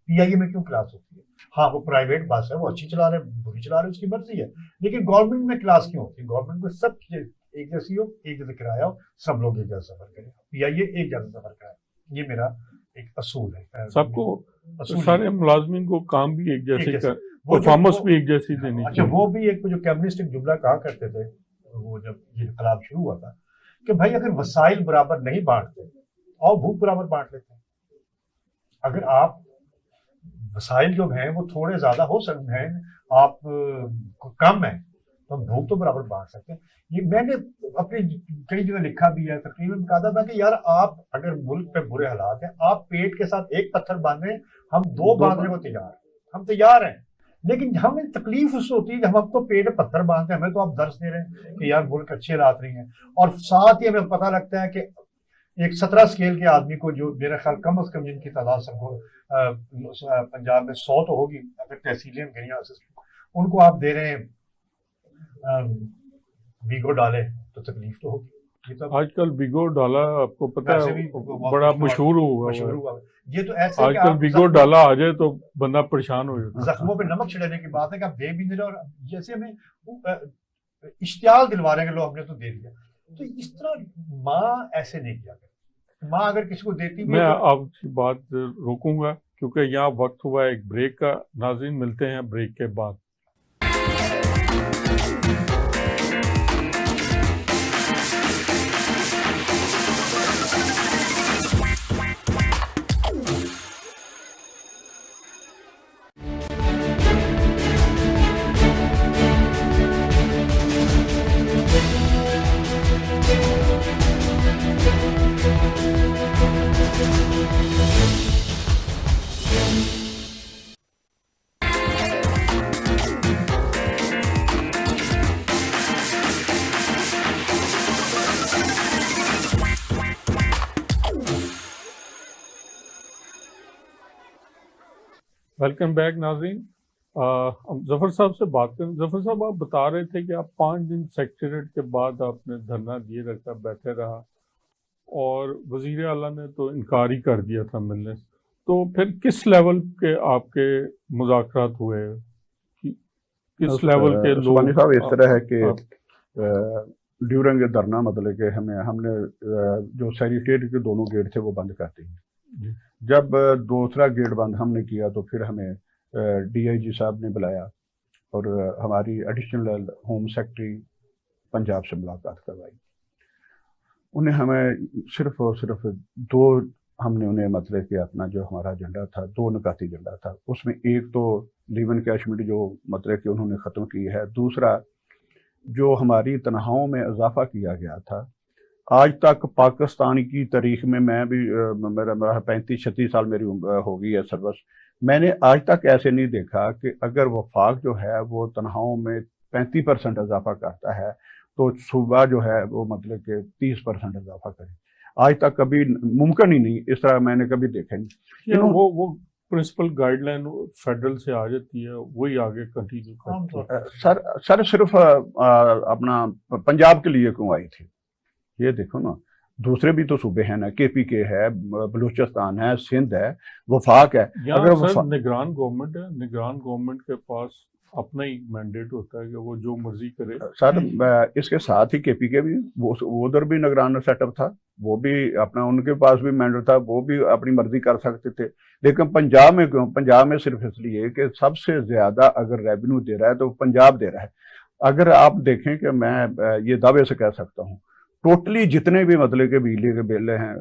پی آئی اے میں کیوں کلاس ہوتی ہے؟ ہاں وہ پرائیویٹ بس ہے، وہ اچھی چلا رہے بری چلا رہے اس کی مرضی ہے، لیکن گورنمنٹ میں کلاس کیوں ہوتی ہے؟ گورنمنٹ میں سب ایک جیسی ہو، ایک جیسا کرایہ ہو، سب لوگ ایک جیسا سفر کریں. پی آئی اے ایک جیسا سفر کرائے، یہ میرا ایک اصول ہے. سب کو سارے ملازمین کو کام بھی ایک جیسے پرفارمنس بھی ایک جیسی دینی. اچھا وہ بھی ایک جو کمیونسٹ ایک جملہ کہا کرتے تھے وہ جب یہ انقلاب شروع ہوا تھا کہ بھائی اگر وسائل برابر نہیں بانٹتے اور بھوک برابر بانٹ لیتے ہیں. اگر آپ وسائل جو ہیں وہ تھوڑے زیادہ ہو سکتے ہیں، آپ کم ہیں تو ہم بھوک تو برابر بانٹ سکتے ہیں. یہ میں نے اپنی کئی جگہ لکھا بھی ہے، تقریباً کہا تھا کہ یار آپ اگر ملک پہ برے حالات ہیں، آپ پیٹ کے ساتھ ایک پتھر باندھیں، ہم دو باندھنے کو تیار ہیں، ہم تیار ہیں. لیکن ہمیں تکلیف اس سے ہوتی ہے کہ ہم اب تو پیٹ پتھر باندھتے ہیں، ہمیں تو آپ درس دے رہے ہیں کہ یار ملک اچھے حالات نہیں ہیں، اور ساتھ ہی ہمیں پتہ لگتا ہے کہ ایک 17 اسکیل کے آدمی کو جو میرا خیال کم از کم جن کی تعداد سب کو پنجاب میں 100 تو ہوگی اگر تحصیلیں گئیں، ان کو آپ دے رہے ہیں ویگو ڈالے تو تکلیف تو ہوگی. آج کل ویگو ڈالا آپ کو پتہ ہے بڑا مشہور ہوا. یہ تو ایسے آج کل ویگو ڈالا آ جائے تو بندہ پریشان ہو جاتا ہے. زخموں پہ نمک چھڑکنے کی بات ہے کہ آپ دے بھی نہیں رہے، اور جیسے ہمیں اشتعال دلوا رہے ہیں کہ لو ہم نے تو دے دیا. تو اس طرح ماں ایسے نہیں کیا کرتی. ماں اگر کسی کو دیتی میں آپ کی بات روکوں گا کیونکہ یہاں وقت ہوا ہے ایک بریک کا. ناظرین ملتے ہیں بریک کے بعد. ویلکم بیک ناظرین. ظفر صاحب سے بات کریں. ظفر صاحب آپ بتا رہے تھے کہ آپ 5 دن سیکریٹریٹ کے بعد آپ نے دھرنا دیے رکھا، بیٹھے رہا، اور وزیر اعلیٰ نے تو انکار ہی کر دیا تھا ملنے سے. تو پھر کس لیول کے آپ کے مذاکرات ہوئے؟ کس لیول کے لوگ؟ صاحب اس طرح ہے کہ ڈیورنگ دھرنا مطلب کہ ہم نے جو سیکریٹریٹ کے دونوں گیٹ تھے وہ بند کر دیے. جب دوسرا گیٹ بند ہم نے کیا تو پھر ہمیں ڈی آئی جی صاحب نے بلایا اور ہماری ایڈیشنل ہوم سیکرٹری پنجاب سے ملاقات کروائی. انہیں ہمیں صرف اور صرف ہم نے انہیں مطلب کہ اپنا جو ہمارا ایجنڈا تھا 2 نکاتی ایجنڈا تھا. اس میں ایک تو لیو انکیشمنٹ جو مطلب کہ انہوں نے ختم کی ہے، دوسرا جو ہماری تنخواہوں میں اضافہ کیا گیا تھا. آج تک پاکستان کی تاریخ میں بھی میرا 35-36 سال میری ہو گئی ہے سروس، میں نے آج تک ایسے نہیں دیکھا کہ اگر وفاق جو ہے وہ تنخواہوں میں 35% اضافہ کرتا ہے تو صوبہ جو ہے وہ مطلب کہ 30% اضافہ کرے. آج تک کبھی ممکن ہی نہیں، اس طرح میں نے کبھی دیکھا نہیں. وہ پرنسپل گائیڈ لائن فیڈرل سے آ جاتی ہے، وہی آگے کنٹینیو کرتی ہے. سر صرف اپنا پنجاب کے لیے کیوں آئی تھی؟ یہ دیکھو نا، دوسرے بھی تو صوبے ہیں نا، کے پی کے ہے، بلوچستان ہے، سندھ ہے، وفاق ہے. اگر نگران گورنمنٹ ہے، نگران گورنمنٹ کے پاس اپنا ہی مینڈیٹ ہوتا ہے کہ وہ جو مرضی کرے. سر اس کے ساتھ ہی کے پی کے بھی وہ ادھر بھی نگران سیٹ اپ تھا، وہ بھی اپنا ان کے پاس بھی مینڈیٹ تھا، وہ بھی اپنی مرضی کر سکتے تھے. لیکن پنجاب میں کیوں؟ پنجاب میں صرف اس لیے کہ سب سے زیادہ اگر ریونیو دے رہا ہے تو پنجاب دے رہا ہے. اگر آپ دیکھیں کہ میں یہ دعوے سے کہہ سکتا ہوں ٹوٹلی جتنے بھی مطلب کہ بجلی کے بل ہیں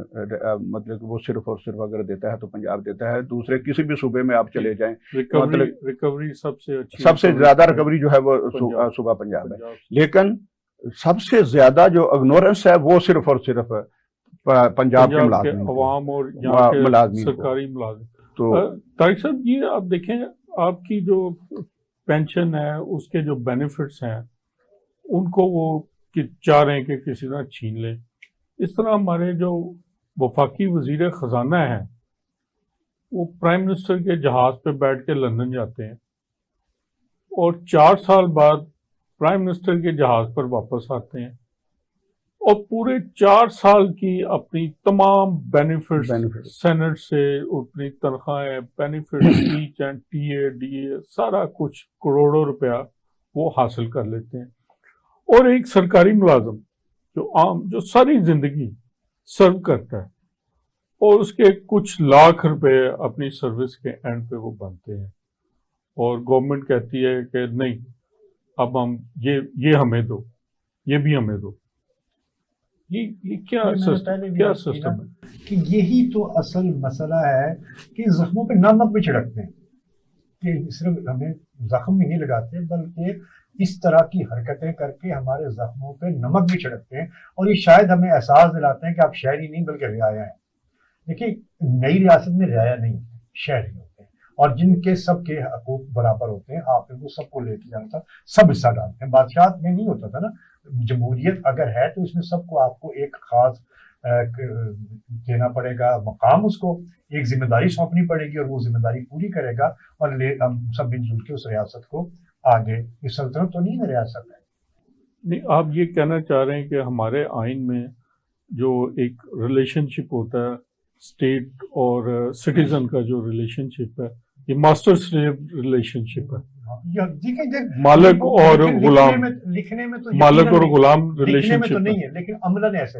مطلب کہ وہ صرف اور صرف اگر دیتا ہے تو پنجاب دیتا ہے. دوسرے کسی بھی صوبے میں آپ چلے جائیں ریکوری سب سے زیادہ ریکوری جو ہے وہ صوبہ پنجاب ہے. لیکن سب سے زیادہ جو اگنورنس ہے وہ صرف اور صرف پنجاب کے عوام اور سرکاری ملازم. تو طارق صاحب یہ آپ دیکھیں، آپ کی جو پینشن ہے اس کے جو بینیفٹس ہیں ان کو وہ کہ چاہ رہے ہیں کہ کسی طرح چھین لیں. اس طرح ہمارے جو وفاقی وزیر خزانہ ہیں وہ پرائم منسٹر کے جہاز پہ بیٹھ کے لندن جاتے ہیں اور 4 سال بعد پرائم منسٹر کے جہاز پر واپس آتے ہیں. اور پورے 4 سال کی اپنی تمام بینیفٹ سینٹ سے اپنی تنخواہیں benefit H and T A D A سارا کچھ کروڑوں روپیہ وہ حاصل کر لیتے ہیں. اور ایک سرکاری ملازم جو ساری زندگی سرو کرتا ہے اور اس کے کچھ لاکھ روپے اپنی سروس کے اینڈ پہ وہ بنتے ہیں اور گورنمنٹ کہتی ہے کہ نہیں اب ہم یہ ہمیں دو، یہ بھی ہمیں دو. یہ کیا سسٹم ہے کہ یہی تو اصل مسئلہ ہے کہ زخموں پہ نمک بھی چھڑکتے ہیں کہ صرف ہمیں زخم بھی نہیں لگاتے بلکہ اس طرح کی حرکتیں کر کے ہمارے زخموں پہ نمک بھی چھڑکتے ہیں اور یہ شاید ہمیں احساس دلاتے ہیں کہ آپ شہری نہیں بلکہ رعایا ہیں. دیکھیے نئی ریاست میں رعایا نہیں شہری ہوتے ہیں اور جن کے سب کے حقوق برابر ہوتے ہیں آپ ان کو سب کو لے کے جانا تھا، سب حصہ ڈالتے ہیں. بادشاہت میں نہیں ہوتا تھا نا، جمہوریت اگر ہے تو اس میں سب کو آپ کو ایک خاص دینا پڑے گا مقام، اس کو ایک ذمہ داری سونپنی پڑے گی اور وہ ذمہ داری پوری کرے گا اور ہم سب مل جل کے اس ریاست کو آگے. یہ سلطنت تو نہیں ہے ریاست ہے. نہیں، آپ یہ کہنا چاہ رہے ہیں کہ ہمارے آئین میں جو ایک ریلیشن شپ ہوتا ہے اسٹیٹ اور سٹیزن کا جو ریلیشن شپ ہے یہ ماسٹر سلیو ریلیشن شپ ہے، مالک اور غلام، لکھنے میں تو مالک اور غلام ریلیشن شپ نہیں ہے لیکن عملاً ایسے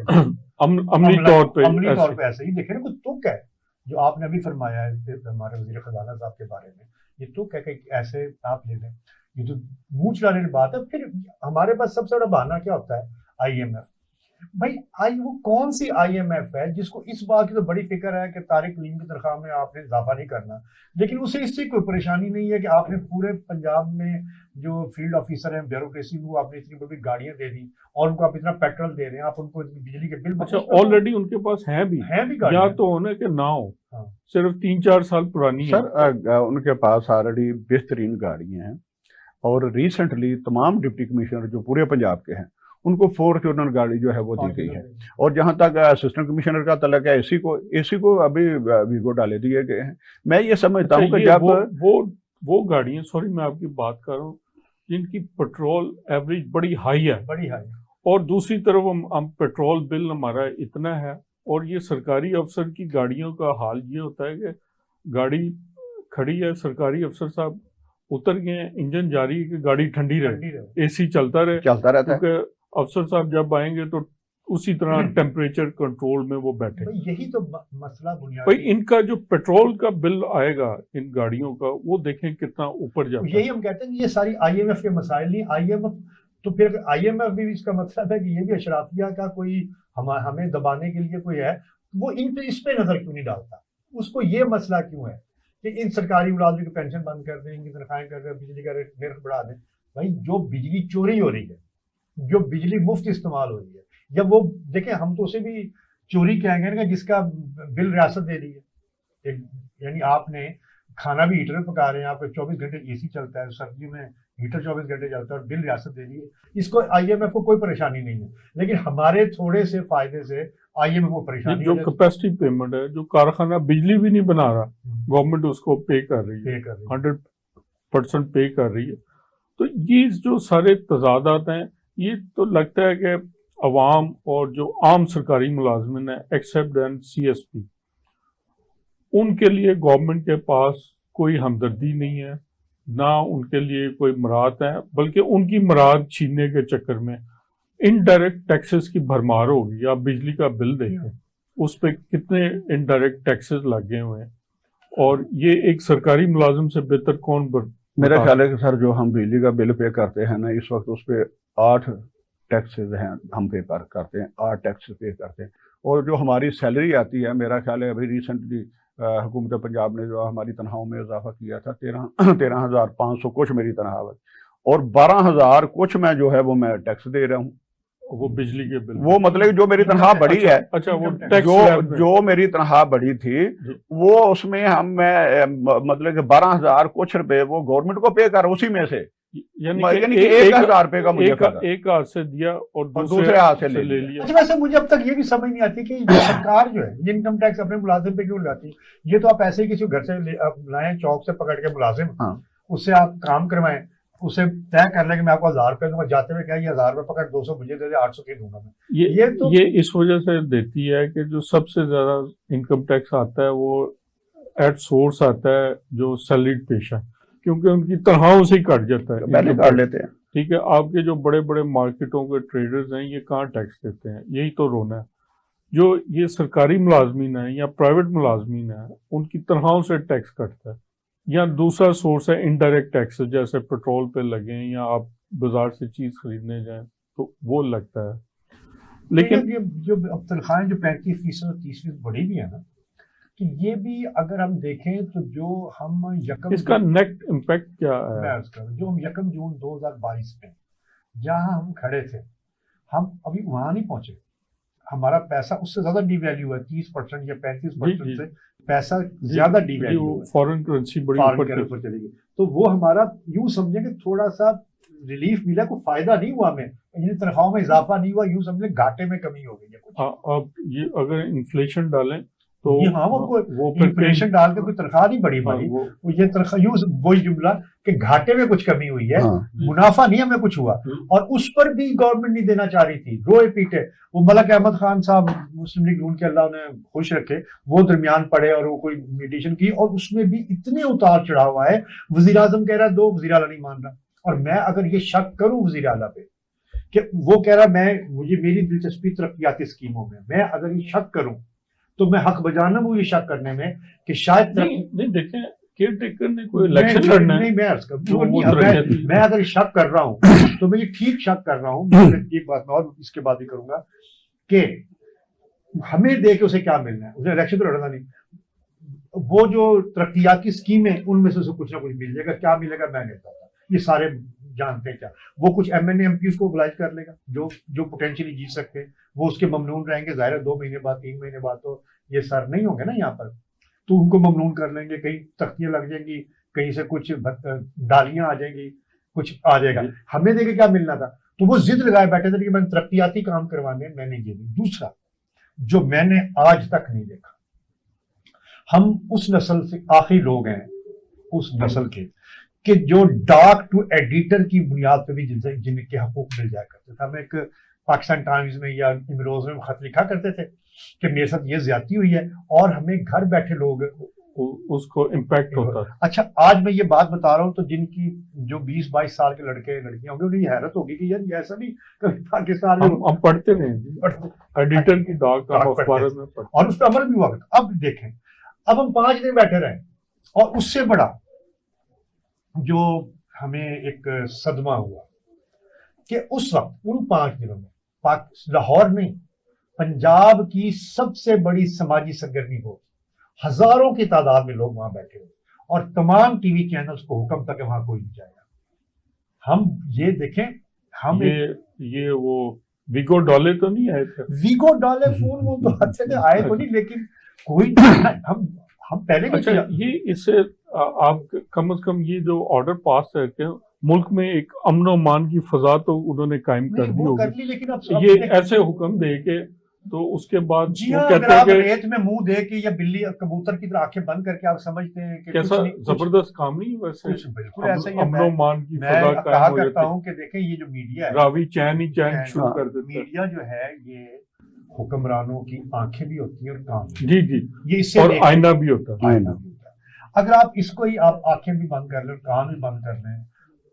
عملی طور پہ ایسے ہی. دیکھیں نا کوئی تک ہے جو آپ نے ابھی فرمایا ہے ہمارے وزیر خزانہ صاحب کے بارے میں، یہ تک ہے کہ ایسے آپ لے لیں، یہ تو منہ چلانے والی بات ہے. پھر ہمارے پاس سب سے بڑا بہانہ کیا ہوتا ہے؟ I M F. بھائی وہ کون سی آئی ایم ایف ہے جس کو اس بات کی تو بڑی فکر ہے کہ طارق کلیم کی تنخواہ میں آپ نے اضافہ نہیں کرنا، لیکن اسے اس سے کوئی پریشانی نہیں ہے کہ آپ نے پورے پنجاب میں جو فیلڈ آفیسر ہیں بیوروکریسی وہ آپ نے اتنی بڑی گاڑیاں دے دی اور ان کو آپ اتنا پیٹرول دے رہے ہیں، آپ ان کو بجلی کے بل. اچھا آلریڈی ان کے پاس ہیں بھی یا تو ہونے کہ نہ ہو، صرف 3-4 سال پرانی ہے. سر ان کے پاس آلریڈی بہترین گاڑیاں ہیں اور ریسنٹلی تمام ڈپٹی کمشنر جو پورے پنجاب کے ہیں ان کو فارچونر گاڑی جو ہے وہ دی گئی ہے. اور جہاں تک اسسٹنٹ کمشنر کا تعلق ہے اے سی کو ابھی ویگو ڈالے دیے گئے ہیں. میں یہ سمجھتا ہوں کہ جب وہ گاڑیاں، سوری میں آپ کی بات کر رہا ہوں، جن کی پیٹرول ایوریج بڑی ہائی ہے اور دوسری طرف ہم پیٹرول بل ہمارا اتنا ہے اور یہ سرکاری افسر کی گاڑیوں کا حال یہ ہوتا ہے کہ گاڑی کھڑی ہے، سرکاری افسر صاحب اتر گئے ہیں، انجن جاری ہے کہ گاڑی ٹھنڈی رہے، اے سی چلتا رہتا ہے کیونکہ افسر صاحب جب آئیں گے تو اسی طرح ٹیمپریچر کنٹرول میں وہ بیٹھے. یہی تو مسئلہ بنیادی. بھائی ان کا جو پیٹرول کا بل آئے گا ان گاڑیوں کا وہ دیکھیں کتنا اوپر جاتا ہے. یہی ہم کہتے ہیں کہ یہ ساری آئی ایم ایف کے مسائل نہیں. آئی ایم ایف تو پھر آئی ایم ایف بھی اس کا مطلب ہے کہ یہ بھی اشرافیہ کا کوئی ہمیں دبانے کے لیے کوئی ہے، وہ اس پہ نظر کیوں نہیں ڈالتا؟ اس کو یہ مسئلہ کیوں ہے کہ ان سرکاری ملازموں کی پینشن بند کر دیں، ان کی تنخواہیں کر دیں، بجلی کا نرخ بڑھا دیں. بھائی جو بجلی چوری ہو رہی ہے، جو بجلی مفت استعمال ہو رہی ہے، یا وہ دیکھیں ہم تو اسے بھی چوری کہیں گے نا جس کا بل ریاست دے رہی ہے. یعنی آپ نے کھانا بھی ہیٹر میں پکا رہے ہیں، آپ کا 24 گھنٹے اے سی چلتا ہے، سردی میں ہیٹر 24 گھنٹے چلتا ہے اور بل ریاست دے رہی ہے. اس کو آئی ایم ایف کو کوئی پریشانی نہیں ہے، لیکن ہمارے تھوڑے سے فائدے سے آئی ایم ایف کو پریشانی. جو کیپیسٹی پیمنٹ ہے، جو کارخانہ بجلی بھی نہیں بنا رہا گورنمنٹ اس کو پے کر رہی ہے، 100% پے کر رہی ہے. تو یہ جو سارے تضادات ہیں یہ تو لگتا ہے کہ عوام اور جو عام سرکاری ملازمین ہیں except and C S P, ان کے لیے گورنمنٹ کے پاس کوئی ہمدردی نہیں ہے، نہ ان کے لیے کوئی مراد ہے، بلکہ ان کی مراد چھیننے کے چکر میں انڈائریکٹ ٹیکسز کی بھرمار ہوگی. آپ بجلی کا بل دیکھیں اس پہ کتنے انڈائریکٹ ٹیکسز لگے ہوئے ہیں اور یہ ایک سرکاری ملازم سے بہتر کون میرا خیال ہے کہ سر جو ہم بجلی کا بل پے کرتے ہیں نا اس وقت اس پہ 8 ٹیکسز ہیں ہم پے کرتے ہیں، 8 ٹیکس پے کرتے ہیں. اور جو ہماری سیلری آتی ہے میرا خیال ہے ابھی ریسنٹلی حکومت پنجاب نے جو ہماری تنخواہوں میں اضافہ کیا تھا 13,500 کچھ میری تنخواہ اور 12,000 کچھ میں جو ہے وہ میں ٹیکس دے رہا ہوں. وہ بجلی کے بل وہ مطلب جو میری تنخواہ بڑی ہے، جو میری تنخواہ بڑی تھی وہ اس میں مطلب کہ 12,000 کچھ روپے وہ گورنمنٹ کو پے کر اسی میں سے، یعنی 1,000 روپے کا مجھے ایک ہاتھ سے دیا اور دوسرے ہاتھ سے لے لیا. اچھا ویسے مجھے اب تک یہ بھی سمجھ نہیں آتی کہ سرکار جو ہے یہ انکم ٹیکس اپنے ملازم پہ کیوں لگاتی ہے؟ یہ تو آپ ایسے ہی کسی گھر سے لائیں چوک سے پکڑ کے ملازم، اس سے آپ کام کروائیں اسے طے کر لیں کہ میں آپ کو 1000 روپے دوں گا, جاتے ہوئے کیا یہ 1000 روپے پکڑ 200 مجھے دے دے, 800 کی دوں گا میں. یہ اس وجہ سے دیتی ہے کہ جو سب سے زیادہ انکم ٹیکس آتا ہے وہ ایٹ سورس آتا ہے جو سیلریڈ پیشہ, کیونکہ ان کی تنخواہوں سے ہی کٹ جاتا ہے, پہلے کاٹ لیتے ہیں. ٹھیک ہے, آپ کے جو بڑے بڑے مارکیٹوں کے ٹریڈرز ہیں یہ کہاں ٹیکس دیتے ہیں, یہی تو رونا ہے. جو یہ سرکاری ملازمین ہیں یا پرائیویٹ ملازمین ہیں ان کی تنخواہوں سے ٹیکس کٹتا ہے. یا دوسرا سورس ہے انڈائریکٹ ٹیکس, جیسے پیٹرول پہ لگیں یا آپ بازار سے چیز خریدنے جائیں تو وہ لگتا ہے. لیکن جو اب تنخواہیں جو 35% 30% بڑی بھی ہے نا, تو یہ بھی اگر ہم دیکھیں تو جو ہم اس کا نیٹ امپیکٹ کیا ہے, جو ہم 1 جون 2022 میں جہاں ہم کھڑے تھے ہم ابھی وہاں نہیں پہنچے. ہمارا پیسہ اس سے زیادہ ڈی ویلیو ہے, 30% یا 35% سے پیسہ زیادہ ڈی ویلیو ہے, فورن کرنسی بڑی اوپر چلی گئی. تو وہ ہمارا یوں سمجھیں کہ تھوڑا سا ریلیف ملا, کوئی فائدہ نہیں ہوا ہمیں, یعنی تنخواہوں میں اضافہ نہیں ہوا, یوں سمجھیں گھاٹے میں کمی ہو گئی ہے کچھ. اب یہ اگر انفلیشن ڈالیں تو ہاں وہ انفلیشن ڈال کے کوئی تنخواہ نہیں بڑھی بھائی, یہ تنخواہ یوں وہی جملہ کہ گھاٹے میں کچھ کمی ہوئی ہے, منافع نہیں ہمیں کچھ ہوا. اور اس پر بھی گورنمنٹ نہیں دینا چاہ رہی تھی, روئے پیٹے. وہ ملک احمد خان صاحب مسلم لیگ نون کے اللہ انہیں خوش رکھے, وہ درمیان پڑے اور وہ کوئی میڈیشن کی, اور اس میں بھی اتنے اتار چڑھا ہوا ہے. وزیر اعظم کہہ رہا ہے 2, وزیر اعلیٰ نہیں مان رہا. اور میں اگر یہ شک کروں وزیر اعلیٰ پہ کہ وہ کہہ رہا مجھے میری دلچسپی ترقیاتی اسکیموں میں, میں اگر یہ شک کروں تو میں حق بجانب ہوں یہ شک کرنے میں کہ شاید نہیں دیکھیں کیئر ٹیکر نے کوئی الیکشن لڑنا ہے. میں اگر شک کر رہا ہوں تو میں یہ ٹھیک شک کر رہا ہوں. ایک بات میں اور اس کے بعد بھی کروں گا کہ ہمیں دے کے اسے کیا ملنا ہے, اسے الیکشن تو لڑنا نہیں. وہ جو ترقیاتی اسکیمیں ان میں سے اسے کچھ نہ کچھ مل جائے گا, کیا ملے گا میں نہیں پتا, یہ سارے جانتے ہیں. کیا وہ کچھ M N A M P اس کو oblige کر لے گا جو پوٹینشلی جیت سکتے ہیں, وہ اس کے ممنون رہیں گے. ظاہر ہے 2 مہینے بعد 3 مہینے بعد تو یہ سر نہیں ہوں گے نا یہاں پر, تو ان کو ممنون کر لیں گے, کہیں تختیاں لگ جائیں گی, کہیں سے کچھ ڈالیاں آ جائیں گی, کچھ آ جائے گا. ہمیں دے کے کیا ملنا تھا, تو وہ ضد لگائے بیٹھے تھے کہ میں ترقیاتی کام کروانے میں نے یہ نہیں. دوسرا جو میں نے آج تک نہیں دیکھا, ہم اس نسل سے آخری لوگ ہیں اس نسل کے کہ جو ڈاک ٹو ایڈیٹر کی بنیاد پہ بھی جن کے حقوق مل جایا کرتے تھے. ہم ایک پاکستان ٹائمز میں یا امروز میں خط لکھا کرتے تھے کہ میرے ساتھ یہ زیادتی ہوئی ہے, اور ہمیں گھر بیٹھے لوگ اس کو امپیکٹ ہوتا ہے. اچھا آج میں یہ بات بتا رہا ہوں تو جن کی جو 20-22 سال کے لڑکے لڑکیاں ہوں گے انہیں یہ حیرت ہوگی کہ یار یہ ایسا نہیں کبھی پاکستان میں ہم پڑھتے نہیں ایڈیٹر کی ڈاک اور اس پہ عمل بھی ہوا. اب دیکھیں اب ہم 5 دن بیٹھے رہے, اور اس سے بڑا جو ہمیں ایک صدمہ ہوا کہ اس وقت ان 5 دنوں میں لاہور نہیں پنجاب کی سب سے بڑی سماجی سرگرمی ہو, ہزاروں کی تعداد میں لوگ وہاں بیٹھے ہوئے, اور تمام ٹی وی چینلز کو حکم تھا کہ وہاں کوئی نہیں جائے گا. ہم یہ دیکھیں, ہم یہ وہ ویگو ڈالے تو نہیں آئے تھے, ویگو ڈالے فون وہ تو اچھے سے آئے تو نہیں, لیکن کوئی ہم پہلے اچھا یہ اس سے آپ کم از کم یہ جو آرڈر پاس کرتے ہیں ملک میں ایک امن و امان کی فضا تو انہوں نے قائم کر دی ہوگی. لیکن یہ ایسے حکم دے کے تو اس کے بعد جی ہاں, اگر آپ ریت میں منہ دے کے یا بلی کبوتر کی طرح آنکھیں بند کر کے آپ سمجھتے ہیں کہ کیسا زبردست کام نہیں ویسے, بالکل ایسا ہی ہے. امن و امان کی فضا میں کہا قائم کرتا ہوں کہ دیکھیں یہ جو میڈیا ہے راوی چین ہی چین شروع کر دیتا ہے. میڈیا جو ہے یہ حکمرانوں کی آنکھیں بھی ہوتی ہیں اور کان بھی. جی جی, یہ اس سے اور آئینہ بھی ہوتا ہے. اگر آپ اس کو ہی آپ آنکھیں بھی بند کر لیں اور کان بھی بند کر لیں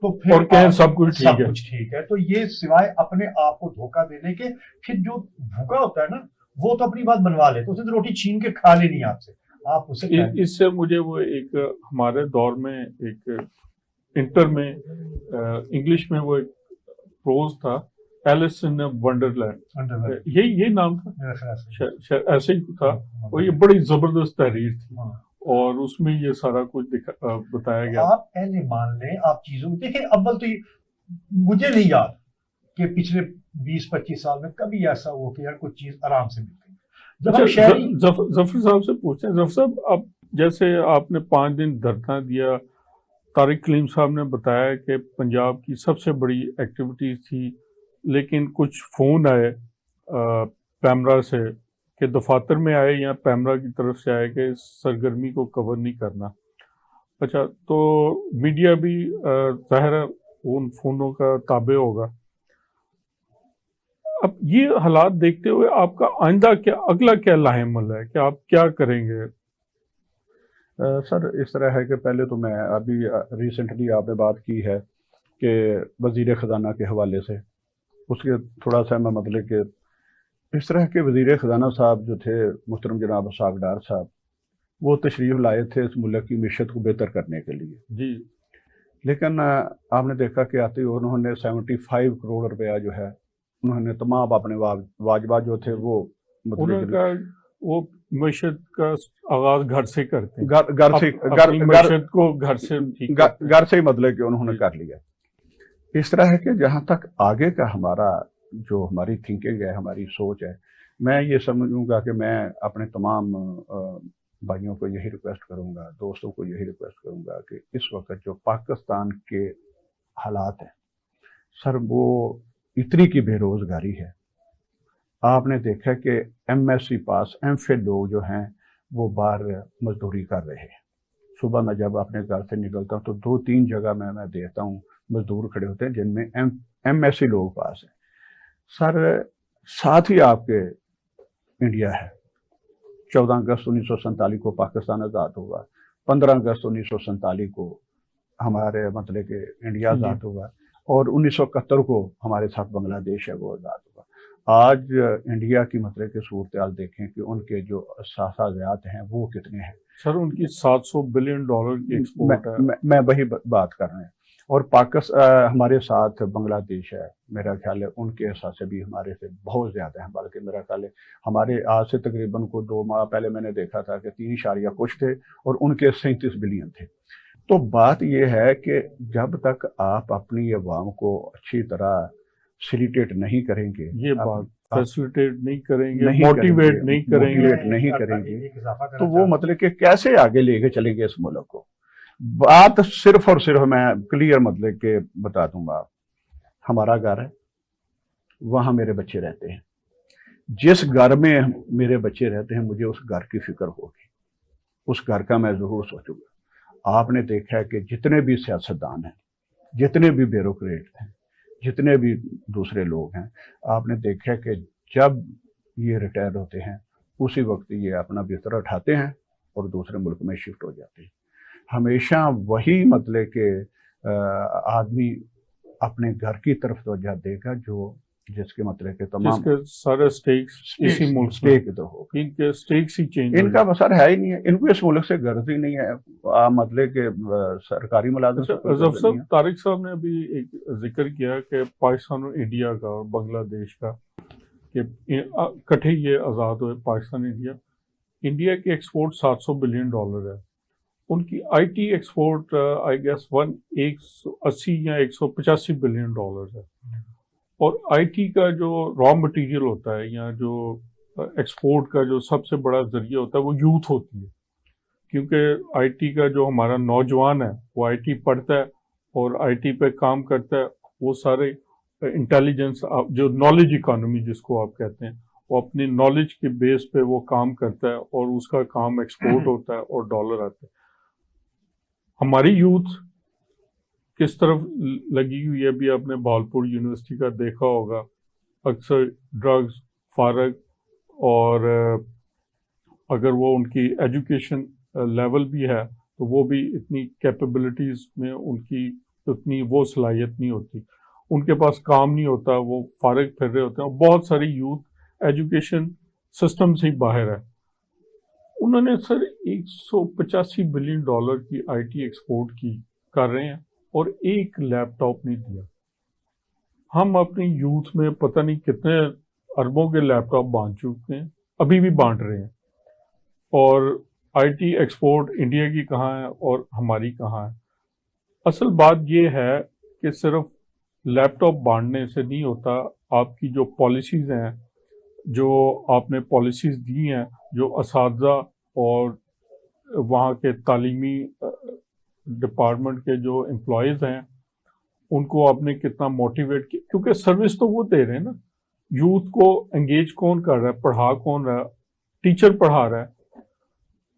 تو پھر اور کہیں سب کچھ ٹھیک ہے, تو یہ سوائے اپنے آپ کو دھوکہ دینے کے, پھر جو بھوکا ہوتا ہے نا وہ تو اپنی بات بنوا لے, تو اسے روٹی چھین کے کھا لینی آپ سے, آپ اسے. اس سے مجھے وہ ایک ہمارے دور میں ایک انٹر میں انگلش میں وہ ایک پروز تھا, ایلس ان ونڈرلینڈ, یہ نام تھا ایسے ہی تھا, اور یہ بڑی زبردست تحریر تھی, اور اس میں یہ سارا کچھ بتایا گیا. آپ پہلے مان لیں, آپ چیزوں میں دیکھیں, اول تو مجھے نہیں یاد کہ پچھلے 20-25 سال میں کبھی ایسا ہوا کہ یار کوئی چیز آرام سے مل گئی. ظفر صاحب سے پوچھیں, ظفر صاحب اب جیسے آپ نے 5 دن دھرنا دیا, طارق کلیم صاحب نے بتایا کہ پنجاب کی سب سے بڑی ایکٹیویٹیز تھی, لیکن کچھ فون آئے پیمرا سے کہ دفاتر میں آئے یا پیمرا کی طرف سے آئے کہ سرگرمی کو کور نہیں کرنا. اچھا, تو میڈیا بھی ظاہر ان فونوں کا تابع ہوگا. اب یہ حالات دیکھتے ہوئے آپ کا آئندہ کیا، اگلا کیا لاہ عمل ہے کہ آپ کیا کریں گے؟ سر اس طرح ہے کہ پہلے تو میں ابھی ریسنٹلی آپ نے بات کی ہے کہ وزیر خزانہ کے حوالے سے، اس کے تھوڑا سا میں مطلب کہ اس طرح کے وزیر خزانہ صاحب جو تھے محترم جناب اسحاق ڈار صاحب، وہ تشریف لائے تھے اس ملک کی معیشت کو بہتر کرنے کے لیے جی. لیکن آپ نے دیکھا کہ آتے ہی انہوں نے 75 کروڑ روپیہ جو ہے انہوں نے تمام اپنے واجبات جو تھے وہ انہوں کا وہ معیشت کا آغاز گھر سے کرتے ہیں، معیشت کو گھر سے ہی مطلب کہ انہوں نے کر لیا. اس طرح ہے کہ جہاں تک آگے کا ہماری تھنکنگ ہے، ہماری سوچ ہے، میں یہ سمجھوں گا کہ میں اپنے تمام بھائیوں کو یہی ریکویسٹ کروں گا، دوستوں کو یہی ریکویسٹ کروں گا کہ اس وقت جو پاکستان کے حالات ہیں سر، وہ اتنی کی بے روزگاری ہے. آپ نے دیکھا کہ ایم ایس سی پاس ایم فل لوگ جو ہیں وہ باہر مزدوری کر رہے ہیں. صبح میں جب اپنے گھر سے نکلتا ہوں تو 2-3 جگہ میں دیکھتا ہوں مزدور کھڑے ہوتے ہیں جن میں ایم ایس سی لوگ پاس ہیں. سر ساتھ ہی آپ کے انڈیا ہے، 14 اگست 1947 کو پاکستان آزاد ہوا، 15 اگست 1947 کو ہمارے مطلب کہ انڈیا آزاد ہوا، اور 1971 کو ہمارے ساتھ بنگلہ دیش ہے وہ آزاد ہوا. آج انڈیا کی مطلب کہ صورتحال دیکھیں کہ ان کے جو اثاثات ہیں وہ کتنے ہیں. سر ان کی $700 بلین کی ایکسپورٹ ہے. میں وہی بات کر رہے ہیں. اور ہمارے ساتھ بنگلہ دیش ہے، میرا خیال ہے ان کے اثاثے بھی ہمارے سے بہت زیادہ ہیں، بلکہ میرا خیال ہے ہمارے آج سے تقریباً 2 ماہ پہلے میں نے دیکھا تھا کہ 3 کچھ تھے اور ان کے 37 بلین تھے. تو بات یہ ہے کہ جب تک آپ اپنی عوام کو اچھی طرح فیسیلیٹیٹ نہیں کریں گے، یہ بات فیسیلیٹیٹ نہیں کریں گے، موٹیویٹ نہیں کریں گے تو وہ مطلب کہ کیسے آگے لے کے چلیں گے اس ملک کو. بات صرف اور صرف میں کلیئر مطلب کہ بتا دوں گا، ہمارا گھر ہے، وہاں میرے بچے رہتے ہیں. جس گھر میں میرے بچے رہتے ہیں مجھے اس گھر کی فکر ہوگی، اس گھر کا میں ضرور سوچوں گا. آپ نے دیکھا ہے کہ جتنے بھی سیاستدان ہیں، جتنے بھی بیوروکریٹ ہیں، جتنے بھی دوسرے لوگ ہیں، آپ نے دیکھا کہ جب یہ ریٹائر ہوتے ہیں اسی وقت یہ اپنا بستر اٹھاتے ہیں اور دوسرے ملک میں شفٹ ہو جاتے ہیں. ہمیشہ وہی مطلب کہ آدمی اپنے گھر کی طرف توجہ دے گا جس کے مطلب کہ تمام سارے سٹیکس اسی ملک سٹیک تو ہو، ان کے سٹیکس ہی چینج، ان کا مسئلہ ہے ہی نہیں ہے، ان کو اس ملک سے غرض ہی نہیں ہے. مطلب کہ سرکاری ملازمت. اظہر صاحب، طارق صاحب نے ابھی ایک ذکر کیا کہ پاکستان اور انڈیا کا اور بنگلہ دیش کا کہ کٹھے یہ آزاد ہوئے پاکستان انڈیا کی ایکسپورٹ $700 بلین ہے. ان کی I T export I guess 180 یا 185 بلین ہے. اور آئی ٹی کا جو را مٹیریل ہوتا ہے یا جو ایکسپورٹ کا جو سب سے بڑا ذریعہ ہوتا ہے وہ یوتھ ہوتی ہے، کیونکہ آئی ٹی کا جو ہمارا نوجوان ہے وہ آئی ٹی پڑھتا ہے اور آئی ٹی پہ کام کرتا ہے. وہ سارے انٹیلیجنس، جو نالج اکانومی جس کو آپ کہتے ہیں، وہ اپنی نالج کے بیس پہ وہ کام کرتا ہے اور اس کا کام ایکسپورٹ ہوتا ہے اور ڈالر آتے ہیں. ہماری یوتھ کس طرف لگی ہوئی ہے؟ ابھی آپ نے بہاولپور یونیورسٹی کا دیکھا ہوگا، اکثر ڈرگز، فارغ، اور اگر وہ ان کی ایجوکیشن لیول بھی ہے تو وہ بھی اتنی کیپیبلٹیز میں ان کی اتنی وہ صلاحیت نہیں ہوتی، ان کے پاس کام نہیں ہوتا، وہ فارغ پھر رہے ہوتے ہیں. اور بہت ساری یوتھ ایجوکیشن سسٹم سے ہی باہر ہے. انہوں نے سر $185 بلین کی آئی ٹی ایکسپورٹ کی کر رہے ہیں اور ایک لیپ ٹاپ نہیں دیا. ہم اپنی یوتھ میں پتہ نہیں کتنے اربوں کے لیپ ٹاپ بانٹ چکے ہیں، ابھی بھی بانٹ رہے ہیں. اور آئی ٹی ایکسپورٹ انڈیا کی کہاں ہے اور ہماری کہاں ہے؟ اصل بات یہ ہے کہ صرف لیپ ٹاپ بانٹنے سے نہیں ہوتا. آپ کی جو پالیسیز ہیں، جو آپ نے پالیسیز دی ہیں، جو اساتذہ اور وہاں کے تعلیمی ڈپارٹمنٹ کے جو امپلائیز ہیں ان کو آپ نے کتنا موٹیویٹ کیا، کیونکہ سروس تو وہ دے رہے ہیں نا. یوتھ کو انگیج کون کر رہا ہے؟ پڑھا کون رہا ہے؟ ٹیچر پڑھا رہا ہے.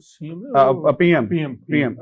CM PM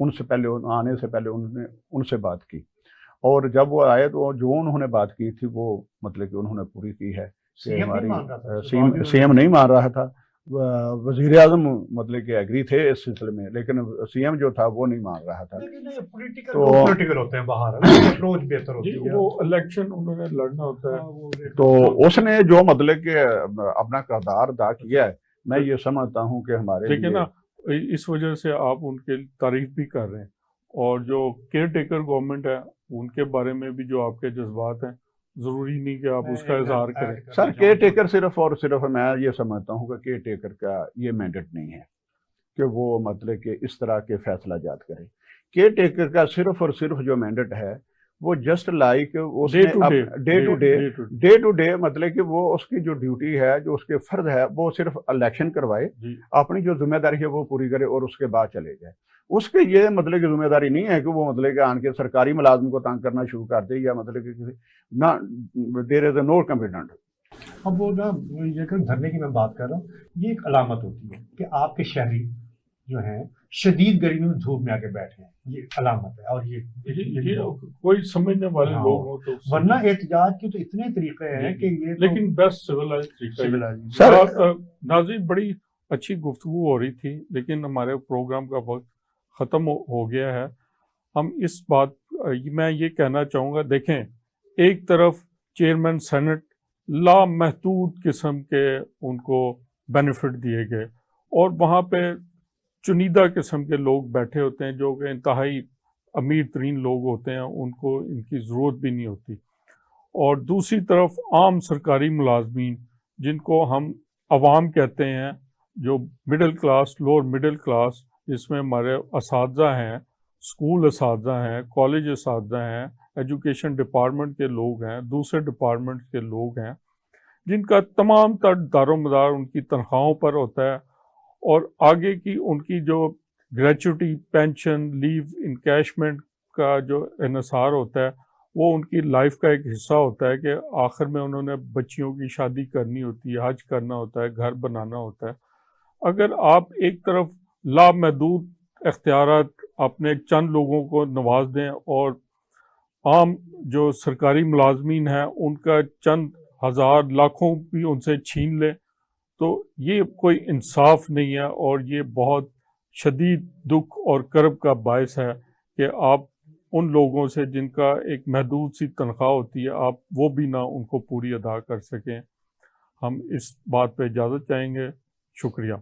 ان سے پہلے آنے سے پہلے ان سے بات کی، اور جب وہ آئے تو جو انہوں نے بات کی تھی وہ مطلب کہ انہوں نے پوری کی ہے کہ ہماری سی ایم نہیں مان رہا تھا، وزیر اعظم مطلب کہ ایگری تھے اس سلسلے میں، لیکن سی ایم جو تھا وہ نہیں مان رہا تھا. پولیٹیکل ہوتے ہیں باہر، اپروچ بہتر ہوتی ہے، وہ الیکشن انہوں نے لڑنا ہوتا ہے. تو اس نے جو مطلب کہ اپنا کردار ادا کیا ہے، میں یہ سمجھتا ہوں کہ ہمارے لیکن نا اس وجہ سے آپ ان کی تعریف بھی کر رہے ہیں، اور جو کیئر ٹیکر گورنمنٹ ہے ان کے بارے میں بھی جو آپ کے جذبات ہیں، ضروری نہیں کہ آپ اس کا اظہار کریں. سر کیئر ٹیکر صرف اور صرف میں یہ سمجھتا ہوں کہ کیئر ٹیکر کا یہ مینڈیٹ نہیں ہے کہ وہ مطلب کہ اس طرح کے فیصلہ جات کرے. کیئر ٹیکر کا صرف اور صرف جو مینڈیٹ ہے وہ just like day to day مطلب کہ وہ اس کی جو ڈیوٹی ہے، جو اس کے فرض ہے، وہ صرف الیکشن کروائے، اپنی جو ذمہ داری ہے وہ پوری کرے اور اس کے بعد چلے جائے. اس کے یہ مطلب کہ ذمہ داری نہیں ہے کہ وہ مطلب کہ آن کے سرکاری ملازم کو تنگ کرنا شروع کر دے، یا مطلب کہ نہ دیر از اے نو کمپیٹنٹ. اب وہ نا یہ دھرنے کی میں بات کر رہا ہوں، یہ ایک علامت ہوتی ہے کہ آپ کے شہری جو ہیں شدید گرمی میں دھوپ میں آ کے بیٹھے ہیں، یہ علامت ہے. اور یہ کوئی سمجھنے والے لوگ ہوں تو ورنہ احتجاج کے تو اتنے طریقے ہیں کہ یہ لیکن بیسٹ سویلائز طریقہ. ناظرین بڑی اچھی گفتگو ہو رہی تھی، لیکن ہمارے پروگرام کا وقت ختم ہو گیا ہے. ہم اس بات میں یہ کہنا چاہوں گا، دیکھیں ایک طرف چیئرمین سینٹ لامحدود قسم کے ان کو بینیفٹ دیے گئے، اور وہاں پہ چنیدہ قسم کے لوگ بیٹھے ہوتے ہیں جو کہ انتہائی امیر ترین لوگ ہوتے ہیں، ان کو ان کی ضرورت بھی نہیں ہوتی. اور دوسری طرف عام سرکاری ملازمین جن کو ہم عوام کہتے ہیں، جو middle class, lower middle class, جس میں ہمارے اساتذہ ہیں، اسکول اساتذہ ہیں، کالج اساتذہ ہیں، ایجوکیشن ڈپارٹمنٹ کے لوگ ہیں، دوسرے ڈپارٹمنٹ کے لوگ ہیں، جن کا تمام تر دار و مدار ان کی تنخواہوں پر ہوتا ہے، اور آگے کی ان کی جو گریچوٹی، پینشن، لیو انکیشمنٹ کا جو انحصار ہوتا ہے وہ ان کی لائف کا ایک حصہ ہوتا ہے کہ آخر میں انہوں نے بچیوں کی شادی کرنی ہوتی ہے، حج کرنا ہوتا ہے، گھر بنانا ہوتا ہے. اگر آپ ایک طرف لامحدود اختیارات اپنے چند لوگوں کو نواز دیں اور عام جو سرکاری ملازمین ہیں ان کا چند ہزار لاکھوں بھی ان سے چھین لیں، تو یہ کوئی انصاف نہیں ہے، اور یہ بہت شدید دکھ اور کرب کا باعث ہے کہ آپ ان لوگوں سے جن کا ایک محدود سی تنخواہ ہوتی ہے، آپ وہ بھی نہ ان کو پوری ادا کر سکیں. ہم اس بات پہ اجازت چاہیں گے. شکریہ.